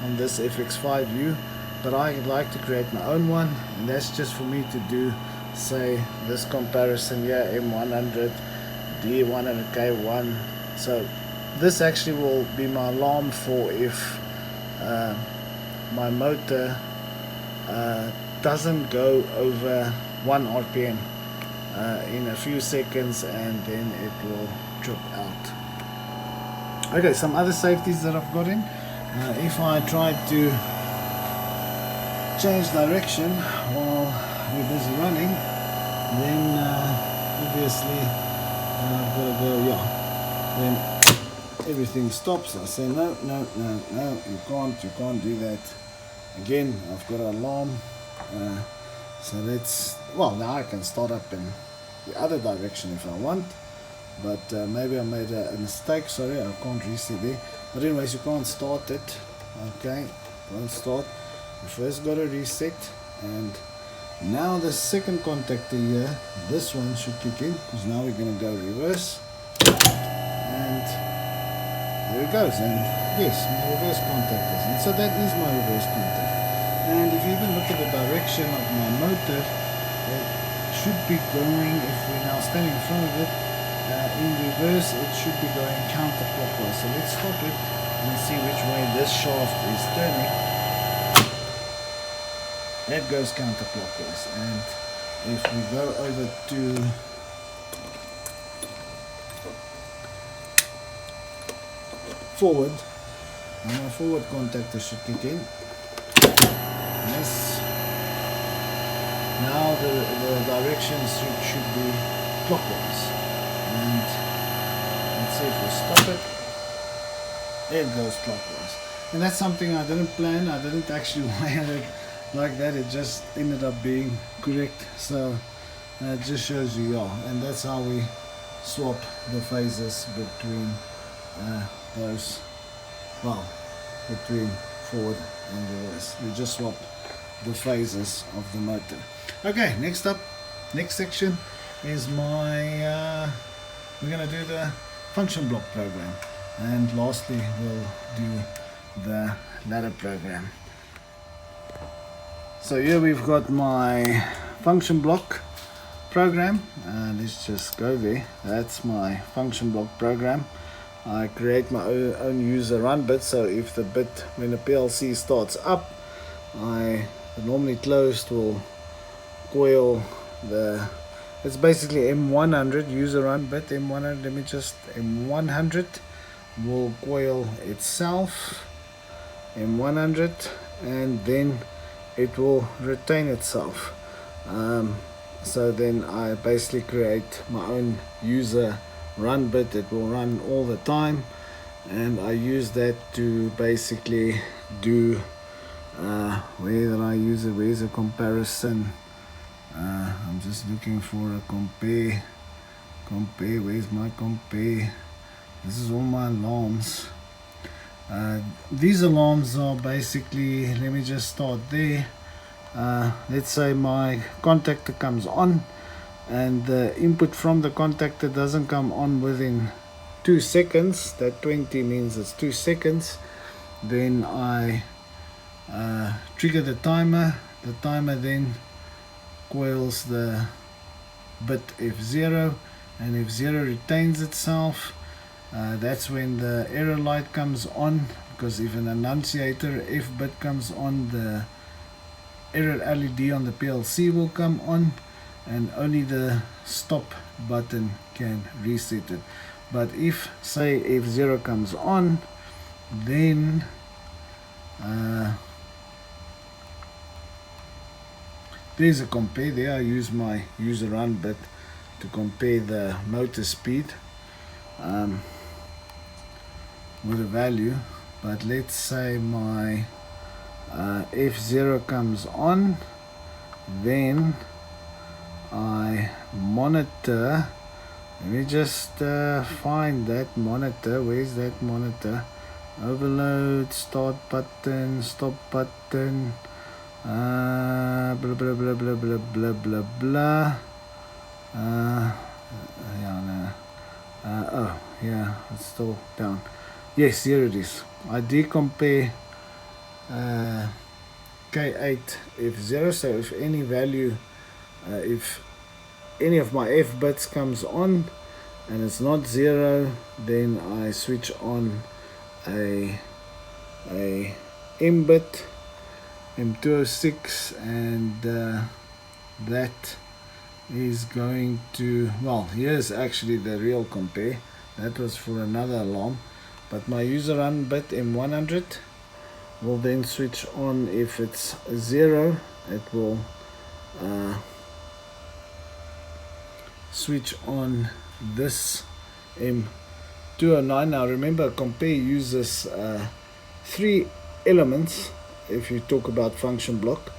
on this FX5U, but I like to create my own one, and that's just for me to do, say, this comparison here, M100 D100K1. So this actually will be my alarm for if my motor doesn't go over 1 RPM in a few seconds, and then it will trip out. Okay, some other safeties that I've got in. If I try to change direction while we're busy running, then obviously I've got to go, yeah, then everything stops. I say no, you can't do that. Again, I've got an alarm, so that's, well, now I can start up in the other direction if I want, but maybe I made a mistake. Sorry, I can't reset there. But anyways, you can't start it. Okay, can't start. You first got to reset, and now the second contactor here, this one should kick in, because now we're going to go reverse, and there it goes. And yes, my reverse contactors, and so that is my reverse contactor. And if you even look at the direction of my motor, it should be going, if we're now standing in front of it, in reverse, it should be going counterclockwise. So let's stop it and see which way this shaft is turning. That goes counterclockwise. And if we go over to forward, now my forward contactor should kick in. Yes. Now the directions should be clockwise. And let's see if we stop it. It goes clockwise. And that's something I didn't plan. I didn't actually wire it like that. It just ended up being correct. So it just shows you, yeah. And that's how we swap the phases between those, well, between forward and reverse. We just swap the phases of the motor. Okay, next up, next section is my we're going to do the function block program, and lastly we'll do the ladder program. So here we've got my function block program. Let's just go there. That's my function block program. I create my own user run bit, so if the bit, when the PLC starts up, the normally closed will coil the, it's basically M100 user run bit. M100, let me just, M100 will coil itself, M100, and then it will retain itself. So then I basically create my own user run bit. It will run all the time, and I use that to basically do where did I use it, where's a comparison. I'm just looking for a compare, where's my compare. This is all my alarms. These alarms are basically, let me just start there. Let's say my contactor comes on, and the input from the contactor doesn't come on within 2 seconds. That 20 means it's 2 seconds. Then I trigger the timer. The timer then coils the bit F0, and F0 retains itself. That's when the error light comes on, because if an annunciator F bit comes on, the error LED on the PLC will come on, and only the stop button can reset it. But if, say, F0 comes on, then there's a compare there. I use my user run bit to compare the motor speed with a value. But let's say my F0 comes on, then I monitor. Let me just find that monitor. Where's that monitor? Overload, start button, stop button, blah blah blah blah blah blah blah blah. Yeah, no. Oh yeah, it's still down. Yes, here it is. I decompare K8 F0, so if any value, if any of my F bits comes on and it's not 0, then I switch on a M bit, M206, and that is going to, well, here's actually the real compare. That was for another alarm, but my user run bit M100 will then switch on. If it's 0, it will switch on this M209. Now remember, compare uses 3 elements if you talk about function block,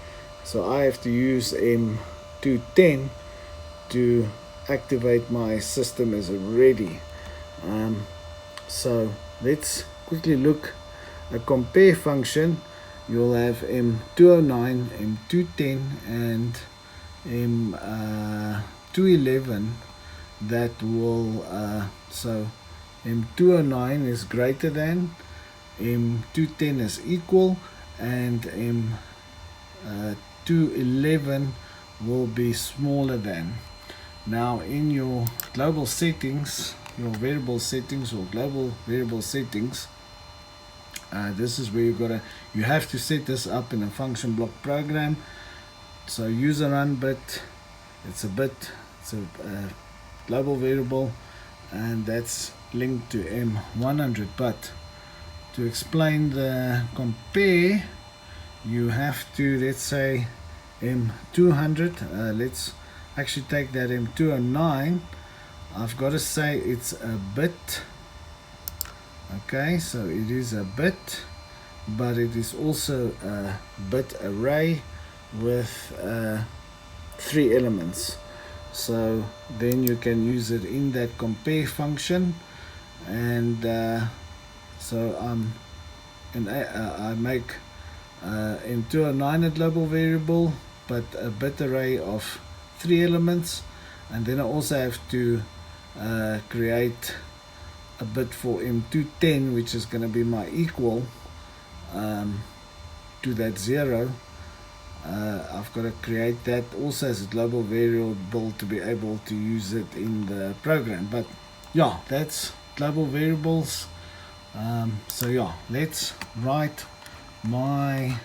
so I have to use M210 to activate my system as ready. So let's quickly look. A compare function, you'll have M209, M210, and M211 that will, so M209 is greater than, M210 is equal, and M211 will be smaller than. Now in your global settings, your variable settings or global variable settings, this is where you have to set this up in a function block program. So user run bit, it's a global variable, and that's linked to M100. But to explain the compare, you have to, let's say M200, let's actually take that M209. I've got to say it's a bit. Okay, so it is a bit, but it is also a bit array with 3 elements. So then you can use it in that compare function, and so I make M209 a global variable, but a bit array of 3 elements, and then I also have to create a bit for M210, which is going to be my equal to that 0. I've got to create that also as a global variable to be able to use it in the program. But yeah, that's global variables. So yeah, let's write my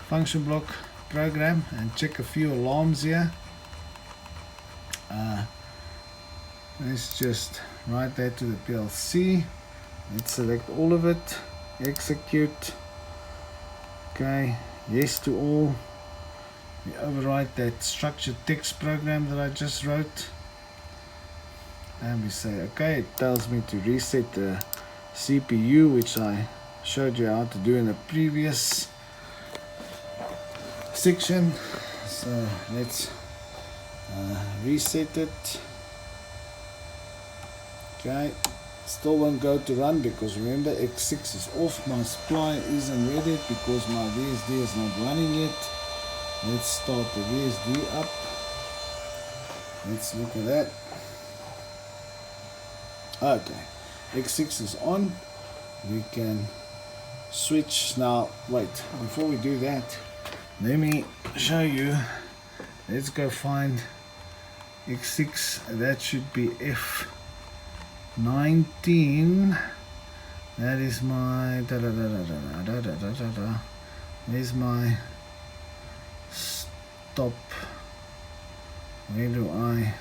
function block program and check a few alarms here. Let's just write that to the PLC. Let's select all of it, execute. Okay, yes to all. We overwrite that structured text program that I just wrote, and we say okay. It tells me to reset the CPU, which I showed you how to do in the previous section. So let's reset it. Okay, still won't go to run because remember X6 is off, my supply isn't ready because my VSD is not running yet. Let's start the VSD up. Let's look at that. Okay, X6 is on. We can switch now. Wait, before we do that, let me show you. Let's go find X6. That should be F19. That is my There's my stop. Where do I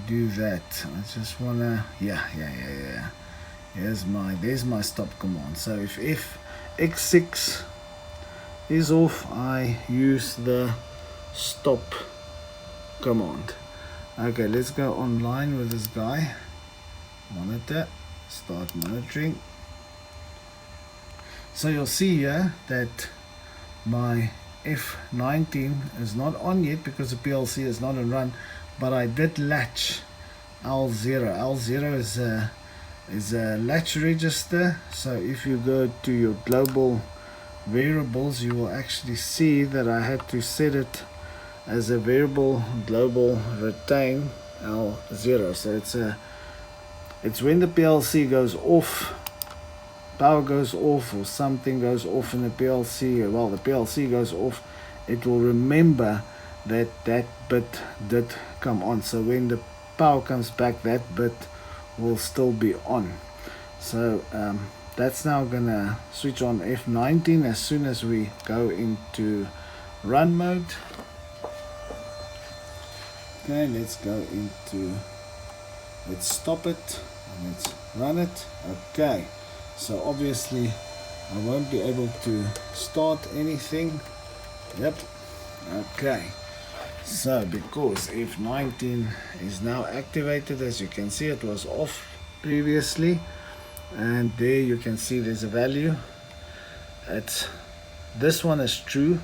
do that? I just wanna, yeah. there's my stop command. So if FX6 is off, I use the stop command. Okay, let's go online with this guy. Monitor, start monitoring. So you'll see here that my F19 is not on yet because the PLC is not on run, but I did latch L0. L0 is a latch register. So if you go to your global variables, you will actually see that I had to set it as a variable global retain L0. So it's when the PLC goes off, power goes off, or something goes off in the PLC, well, the PLC goes off, it will remember that that bit did come on. So when the power comes back, that bit will still be on. So that's now gonna switch on F19 as soon as we go into run mode. Okay, let's go into, let's stop it and let's run it. Okay, so obviously I won't be able to start anything. Yep. Okay, so because F19 is now activated, as you can see, it was off previously, and there you can see there's a value. It's, this one is true.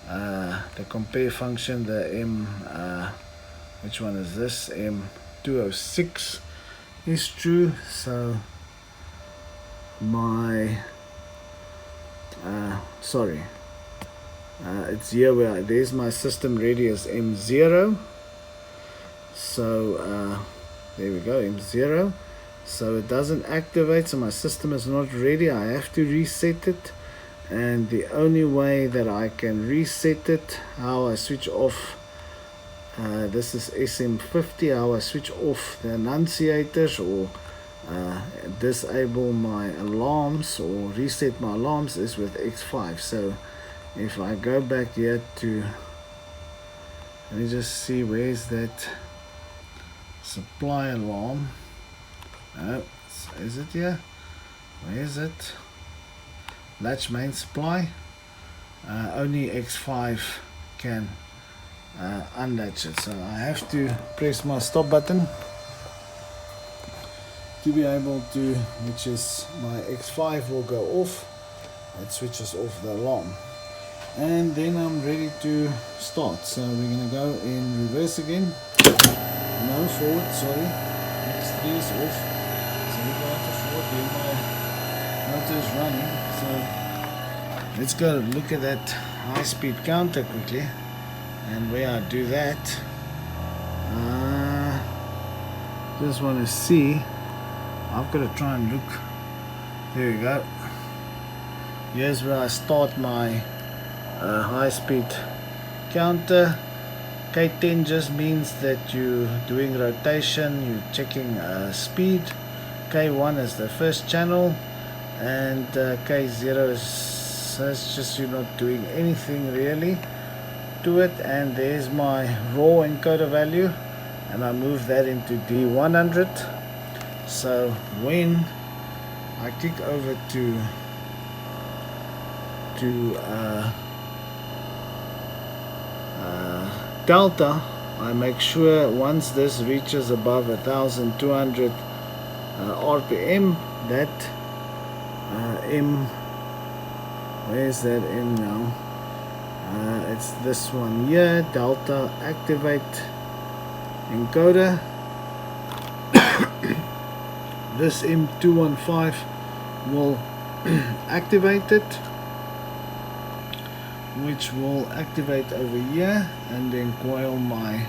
The compare function, the which one is this, M206 is true. So my it's here where there's my system ready as M0. So there we go, M0. So it doesn't activate, so my system is not ready. I have to reset it, and the only way that I can reset it, how I switch off, this is SM50, how I switch off the annunciators or disable my alarms or reset my alarms, is with X5. So if I go back here to, let me just see, where's that supply alarm? Oh, is it here? Where is it? Latch main supply. Only X5 can unlatch it, so I have to press my stop button to be able to, which is my X5 will go off. It switches off the alarm, and then I'm ready to start. So we're gonna go in reverse again. No, forward, sorry. X3 is off. So we go to forward, then my motor is running. So let's go look at that high speed counter quickly. And where I do that, just want to see, I've got to try and look, there we go, here's where I start my high speed counter. K10 just means that you're doing rotation, you're checking speed. K1 is the first channel, and K0 is just you're not doing anything really to it. And there's my raw encoder value, and I move that into D100. So when I click over to Delta, I make sure once this reaches above 1200 RPM, that where's that M now? It's this one here, Delta activate encoder. This M215 will activate it, which will activate over here, and then coil my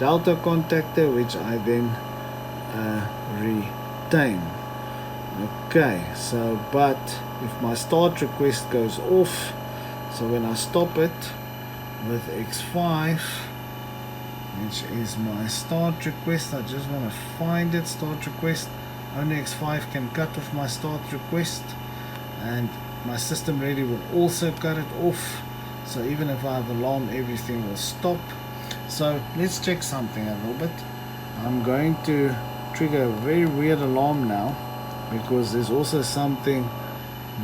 Delta contactor, which I then retain. Okay, so but if my start request goes off, so when I stop it with X5, which is my start request, I just want to find it, start request, only X5 can cut off my start request, and my system ready will also cut it off. So even if I have alarm, everything will stop. So let's check something a little bit. I'm going to trigger a very weird alarm now. because there's also something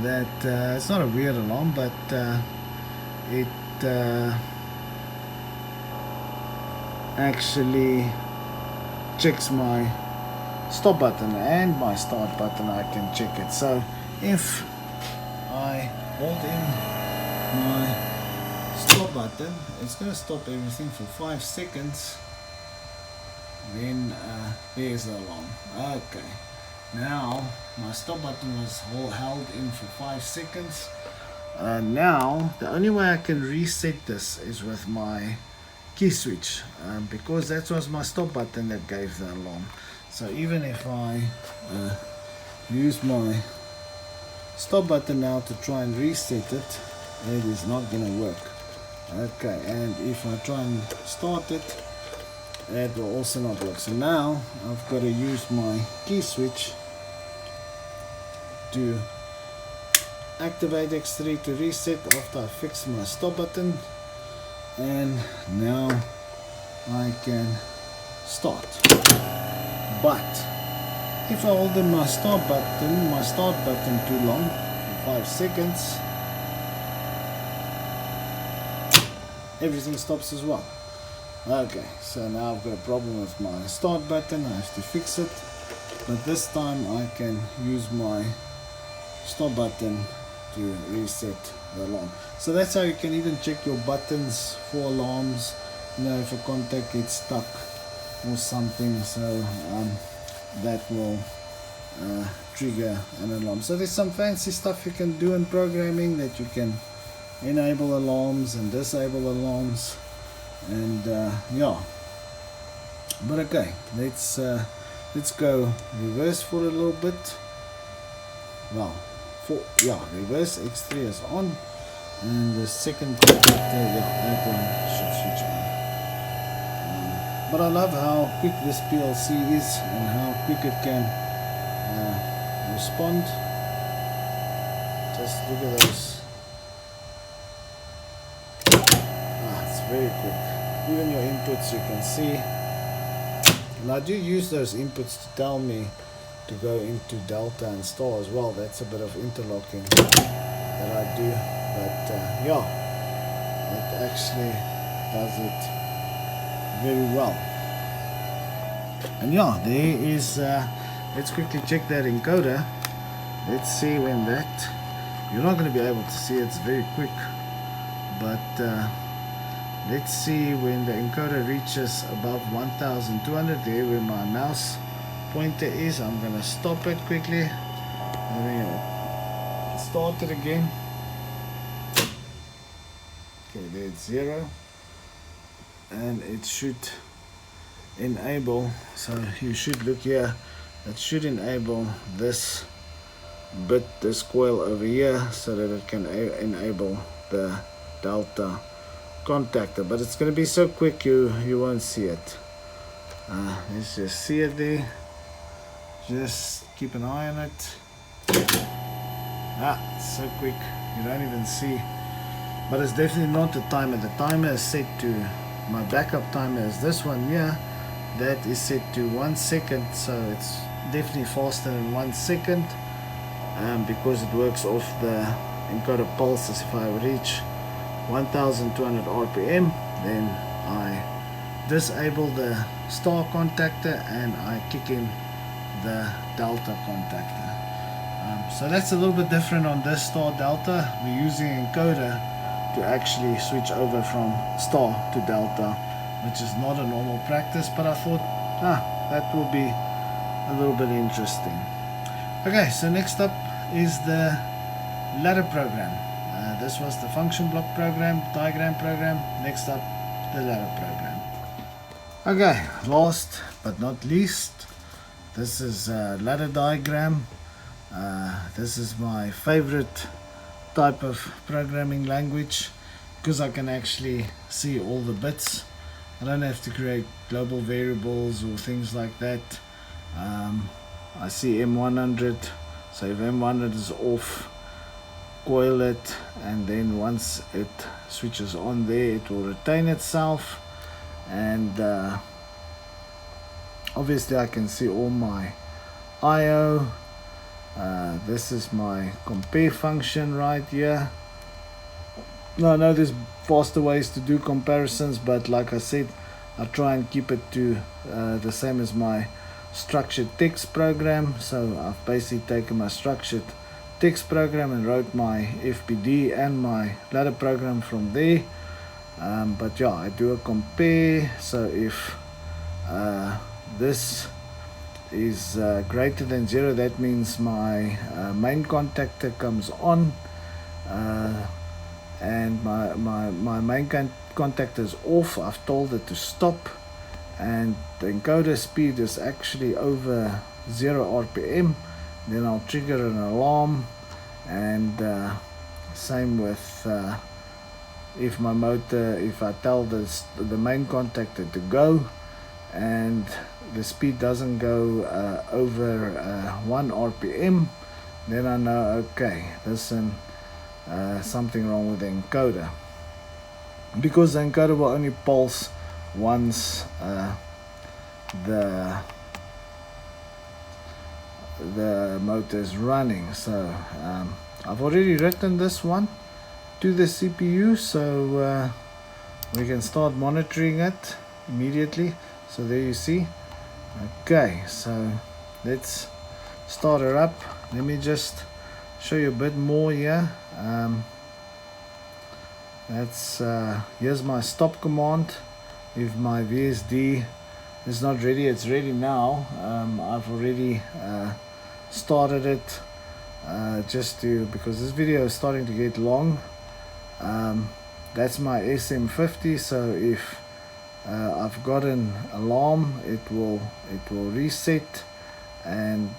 that it's not a weird alarm, but it actually checks my stop button and my start button. I can check it. So if I hold in my stop button, it's going to stop everything for 5 seconds. Then there's the alarm. Okay, now my stop button was held in for 5 seconds. Now the only way I can reset this is with my key switch, because that was my stop button that gave the alarm. So even if I use my stop button now to try and reset it, it is not going to work. Okay, and if I try and start it, it will also not work. So now I've got to use my key switch to activate X3 to reset after I fix my stop button, and now I can start. But if I hold in my start button too long, for 5 seconds, everything stops as well. Okay, so now I've got a problem with my start button. I have to fix it, but this time I can use my stop button to reset the alarm. So that's how you can even check your buttons for alarms, you know, if a contact gets stuck or something, so that will trigger an alarm. So there's some fancy stuff you can do in programming, that you can enable alarms and disable alarms, and yeah. But okay, let's go reverse for a little bit. Well, reverse. X3 is on, and the second contactor, that one should switch on. But I love how quick this PLC is and how quick it can respond. Just look at those. It's very quick. Even your inputs you can see. And I do use those inputs to tell me to go into delta and star as well. That's a bit of interlocking that I do, but yeah, it actually does it very well. And yeah, there is let's quickly check that encoder. Let's see when that, you're not going to be able to see, it's very quick, but let's see when the encoder reaches above 1200, there where my mouse pointer is. I'm gonna stop it quickly and then start it again. Okay, there's 0, and it should enable, so you should look here, it should enable this bit, this coil over here, so that it can enable the delta contactor, but it's going to be so quick you won't see it. Let's just see it there. Just keep an eye on it. It's so quick you don't even see. But it's definitely not the timer. The timer is set to, my backup timer is this one here. That is set to 1 second, so it's definitely faster than 1 second, because it works off the encoder pulses. If I reach 1200 RPM, then I disable the star contactor and I kick in the delta contactor. So that's a little bit different on this star delta. We're using encoder to actually switch over from star to delta, which is not a normal practice, but I thought that will be a little bit interesting. Okay, so next up is the ladder program. This was the function block program, diagram program. Next up, the ladder program. Okay, last but not least, this is a ladder diagram. This is my favorite type of programming language, because I can actually see all the bits. I don't have to create global variables or things like that. I see M100, so if M100 is off, coil it, and then once it switches on there, it will retain itself. And obviously I can see all my IO This is my compare function right here. Now I know there's faster ways to do comparisons, but like I said, I try and keep it to the same as my structured text program. So I've basically taken my structured text program and wrote my FPD and my ladder program from there. But yeah, I do a compare. So if this is greater than 0, that means my main contactor comes on, and my main contactor is off. I've told it to stop, and the encoder speed is actually over 0 RPM. Then I'll trigger an alarm, and same with if my motor, if I tell the main contactor to go and the speed doesn't go over 1 RPM, then I know, okay, listen, something wrong with the encoder, because the encoder will only pulse once the motor is running. So I've already written this one to the CPU, so we can start monitoring it immediately. So there you see. Okay, so let's start her up. Let me just show you a bit more here. Here's my stop command. If my VSD is not ready, it's ready now. I've already started it because this video is starting to get long. That's my SM50. So if I've got an alarm, it will reset, and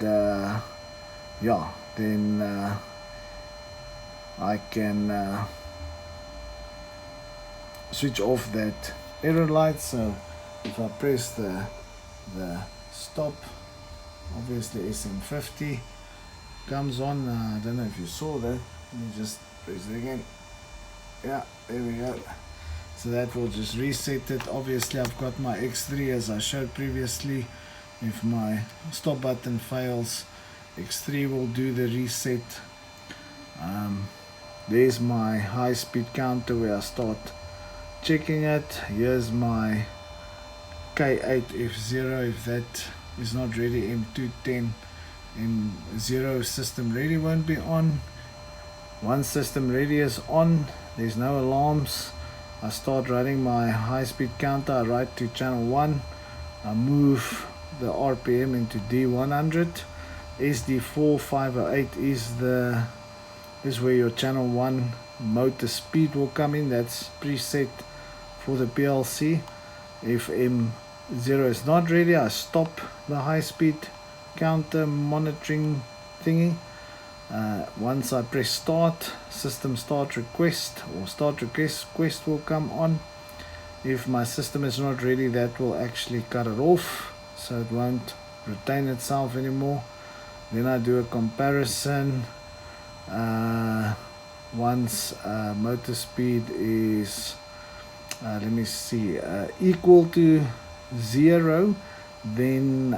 yeah, then I can switch off that error light. So if I press the stop, obviously SM50 comes on. I don't know if you saw that. Let me just press it again. Yeah, there we go. So that will just reset it. Obviously I've got my X3 as I showed previously. If my stop button fails, X3 will do the reset. There's my high speed counter where I start checking it. Here's my K8F0. If that is not ready, M210, M0 system ready won't be on. Once system ready is on, there's no alarms. I start running my high speed counter. I write to channel 1. I move the RPM into D100. SD4 508 is where your channel 1 motor speed will come in. That's preset for the PLC. If M0 is not ready, I stop the high speed counter monitoring thingy. Once I press start, system start request or start request will come on. If my system is not ready, that will actually cut it off, so it won't retain itself anymore. Then I do a comparison. Once motor speed is let me see, equal to 0, then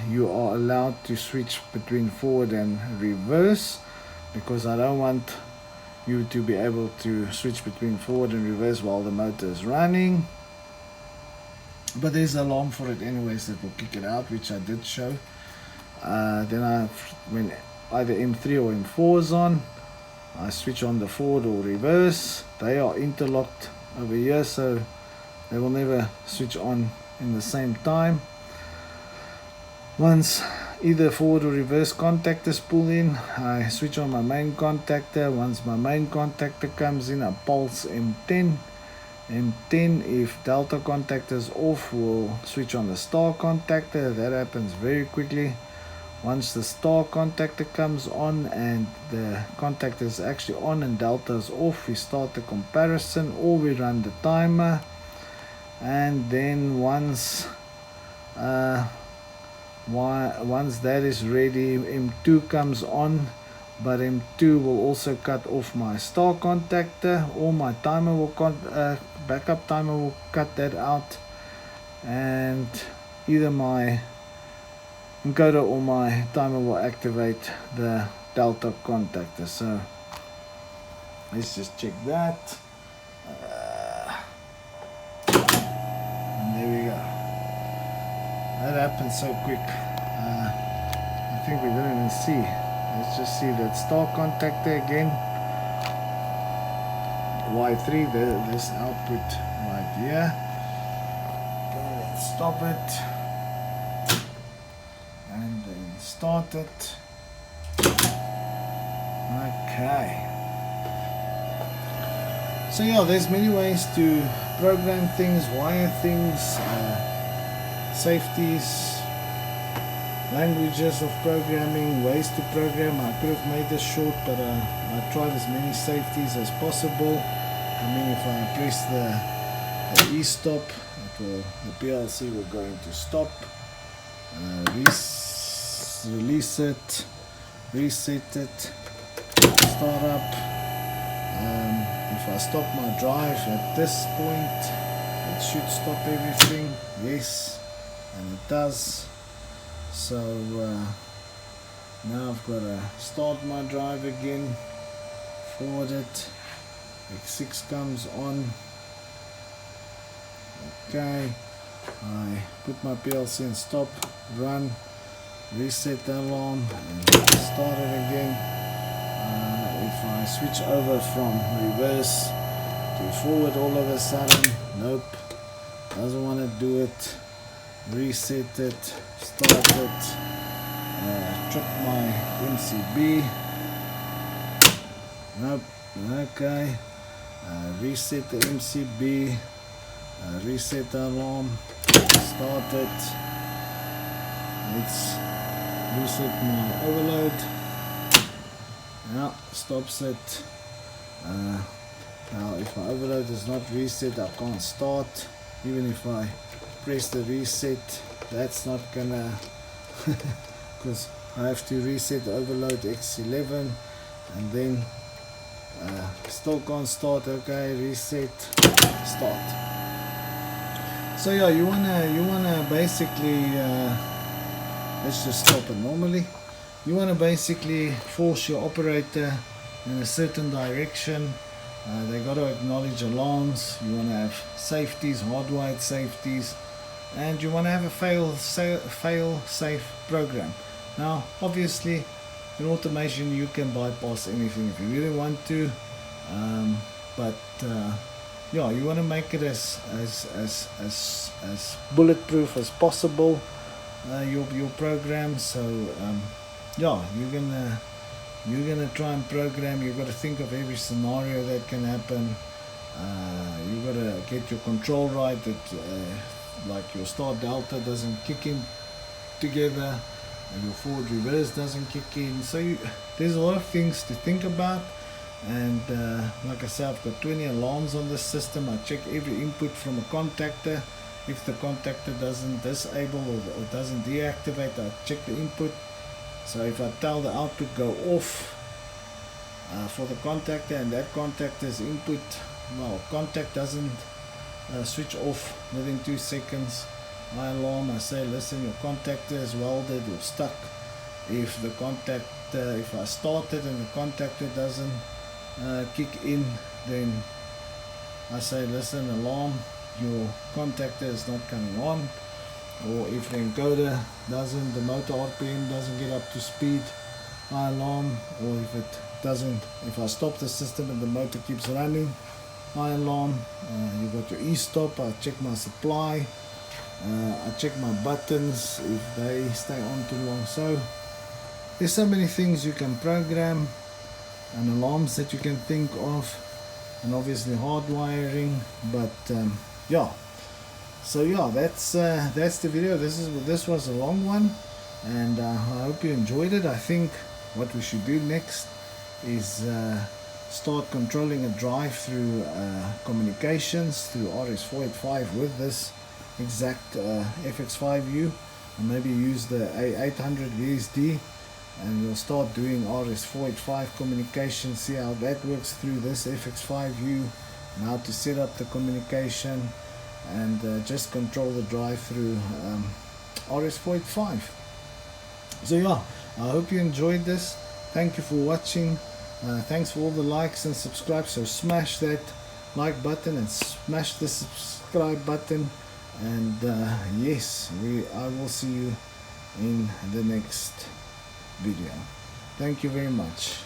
you are allowed to switch between forward and reverse, because I don't want you to be able to switch between forward and reverse while the motor is running. But there's an alarm for it anyways that will kick it out, which I did show. Then when either M3 or M4 is on, I switch on the forward or reverse. They are interlocked over here, so they will never switch on in the same time. Once either forward or reverse contactors pull in, I switch on my main contactor. Once my main contactor comes in, I pulse M10. M10, if delta contactor is off, will switch on the star contactor. That happens very quickly. Once the star contactor comes on and the contactor is actually on and delta is off, we start the comparison or we run the timer. And then once that is ready, M2 comes on, but M2 will also cut off my star contactor, or my timer will backup timer will cut that out, and either my encoder or my timer will activate the delta contactor. So let's just check that. And there we go. That happened so quick. I think we didn't even see. Let's just see that star contactor again. Y3, this output right here. Okay, let's stop it. And then start it. Okay. So yeah, there's many ways to program things, wire things, safeties, languages of programming, ways to program. I could have made this short, but I tried as many safeties as possible. I mean, if I press the E-stop, the PLC will go into stop. Release it, reset it, start up. If I stop my drive at this point, it should stop everything. Yes, and it does. So now I've got to start my drive again, forward it, X6 comes on. Okay, I put my PLC in stop, run, reset the alarm, and start it again. If I switch over from reverse to forward all of a sudden, nope, doesn't want to do it. Reset it, start it, check my MCB, nope, okay, reset the MCB, reset the alarm, start it. Let's reset my overload. Now stops it. Now if my overload is not reset, I can't start. Even if I press the reset, that's not gonna because I have to reset the overload X11 and then still can't start. Okay, reset, start. So yeah, you wanna basically let's just stop it normally. You want to basically force your operator in a certain direction. They got to acknowledge alarms. You want to have safeties, hardwired safeties, and you want to have a fail-safe program. Now, obviously, in automation, you can bypass anything if you really want to, but yeah, you want to make it as bulletproof as possible. Your program. So yeah, you're gonna try and program. You've got to think of every scenario that can happen. You've got to get your control right, that like your start delta doesn't kick in together and your forward reverse doesn't kick in. So there's a lot of things to think about. And like I said, I've got 20 alarms on this system. I check every input from a contactor. If the contactor doesn't disable or doesn't deactivate, I check the input. So if I tell the output go off for the contactor and that contactor's input, well, contact doesn't switch off within 2 seconds, my alarm, I say, listen, your contactor is welded or stuck. If the contactor, if I start it and the contactor doesn't kick in, then I say, listen, alarm, your contactor is not coming on. Or if the encoder doesn't, the motor RPM doesn't get up to speed, my alarm. Or if it doesn't, if I stop the system and the motor keeps running, my alarm. You got your e-stop. I check my supply, I check my buttons if they stay on too long. So there's so many things you can program, and alarms that you can think of, and obviously hardwiring. But yeah, so yeah, that's the video. This was a long one, and I hope you enjoyed it. I think what we should do next is start controlling a drive through communications through RS485 with this exact FX5U, and maybe use the A800 VSD, and we'll start doing RS485 communication, see how that works through this FX5U, and how to set up the communication and just control the drive through RS485. So yeah, I hope you enjoyed this. Thank you for watching. Thanks for all the likes and subscribe. So smash that like button and smash the subscribe button. And yes, I will see you in the next video. Thank you very much.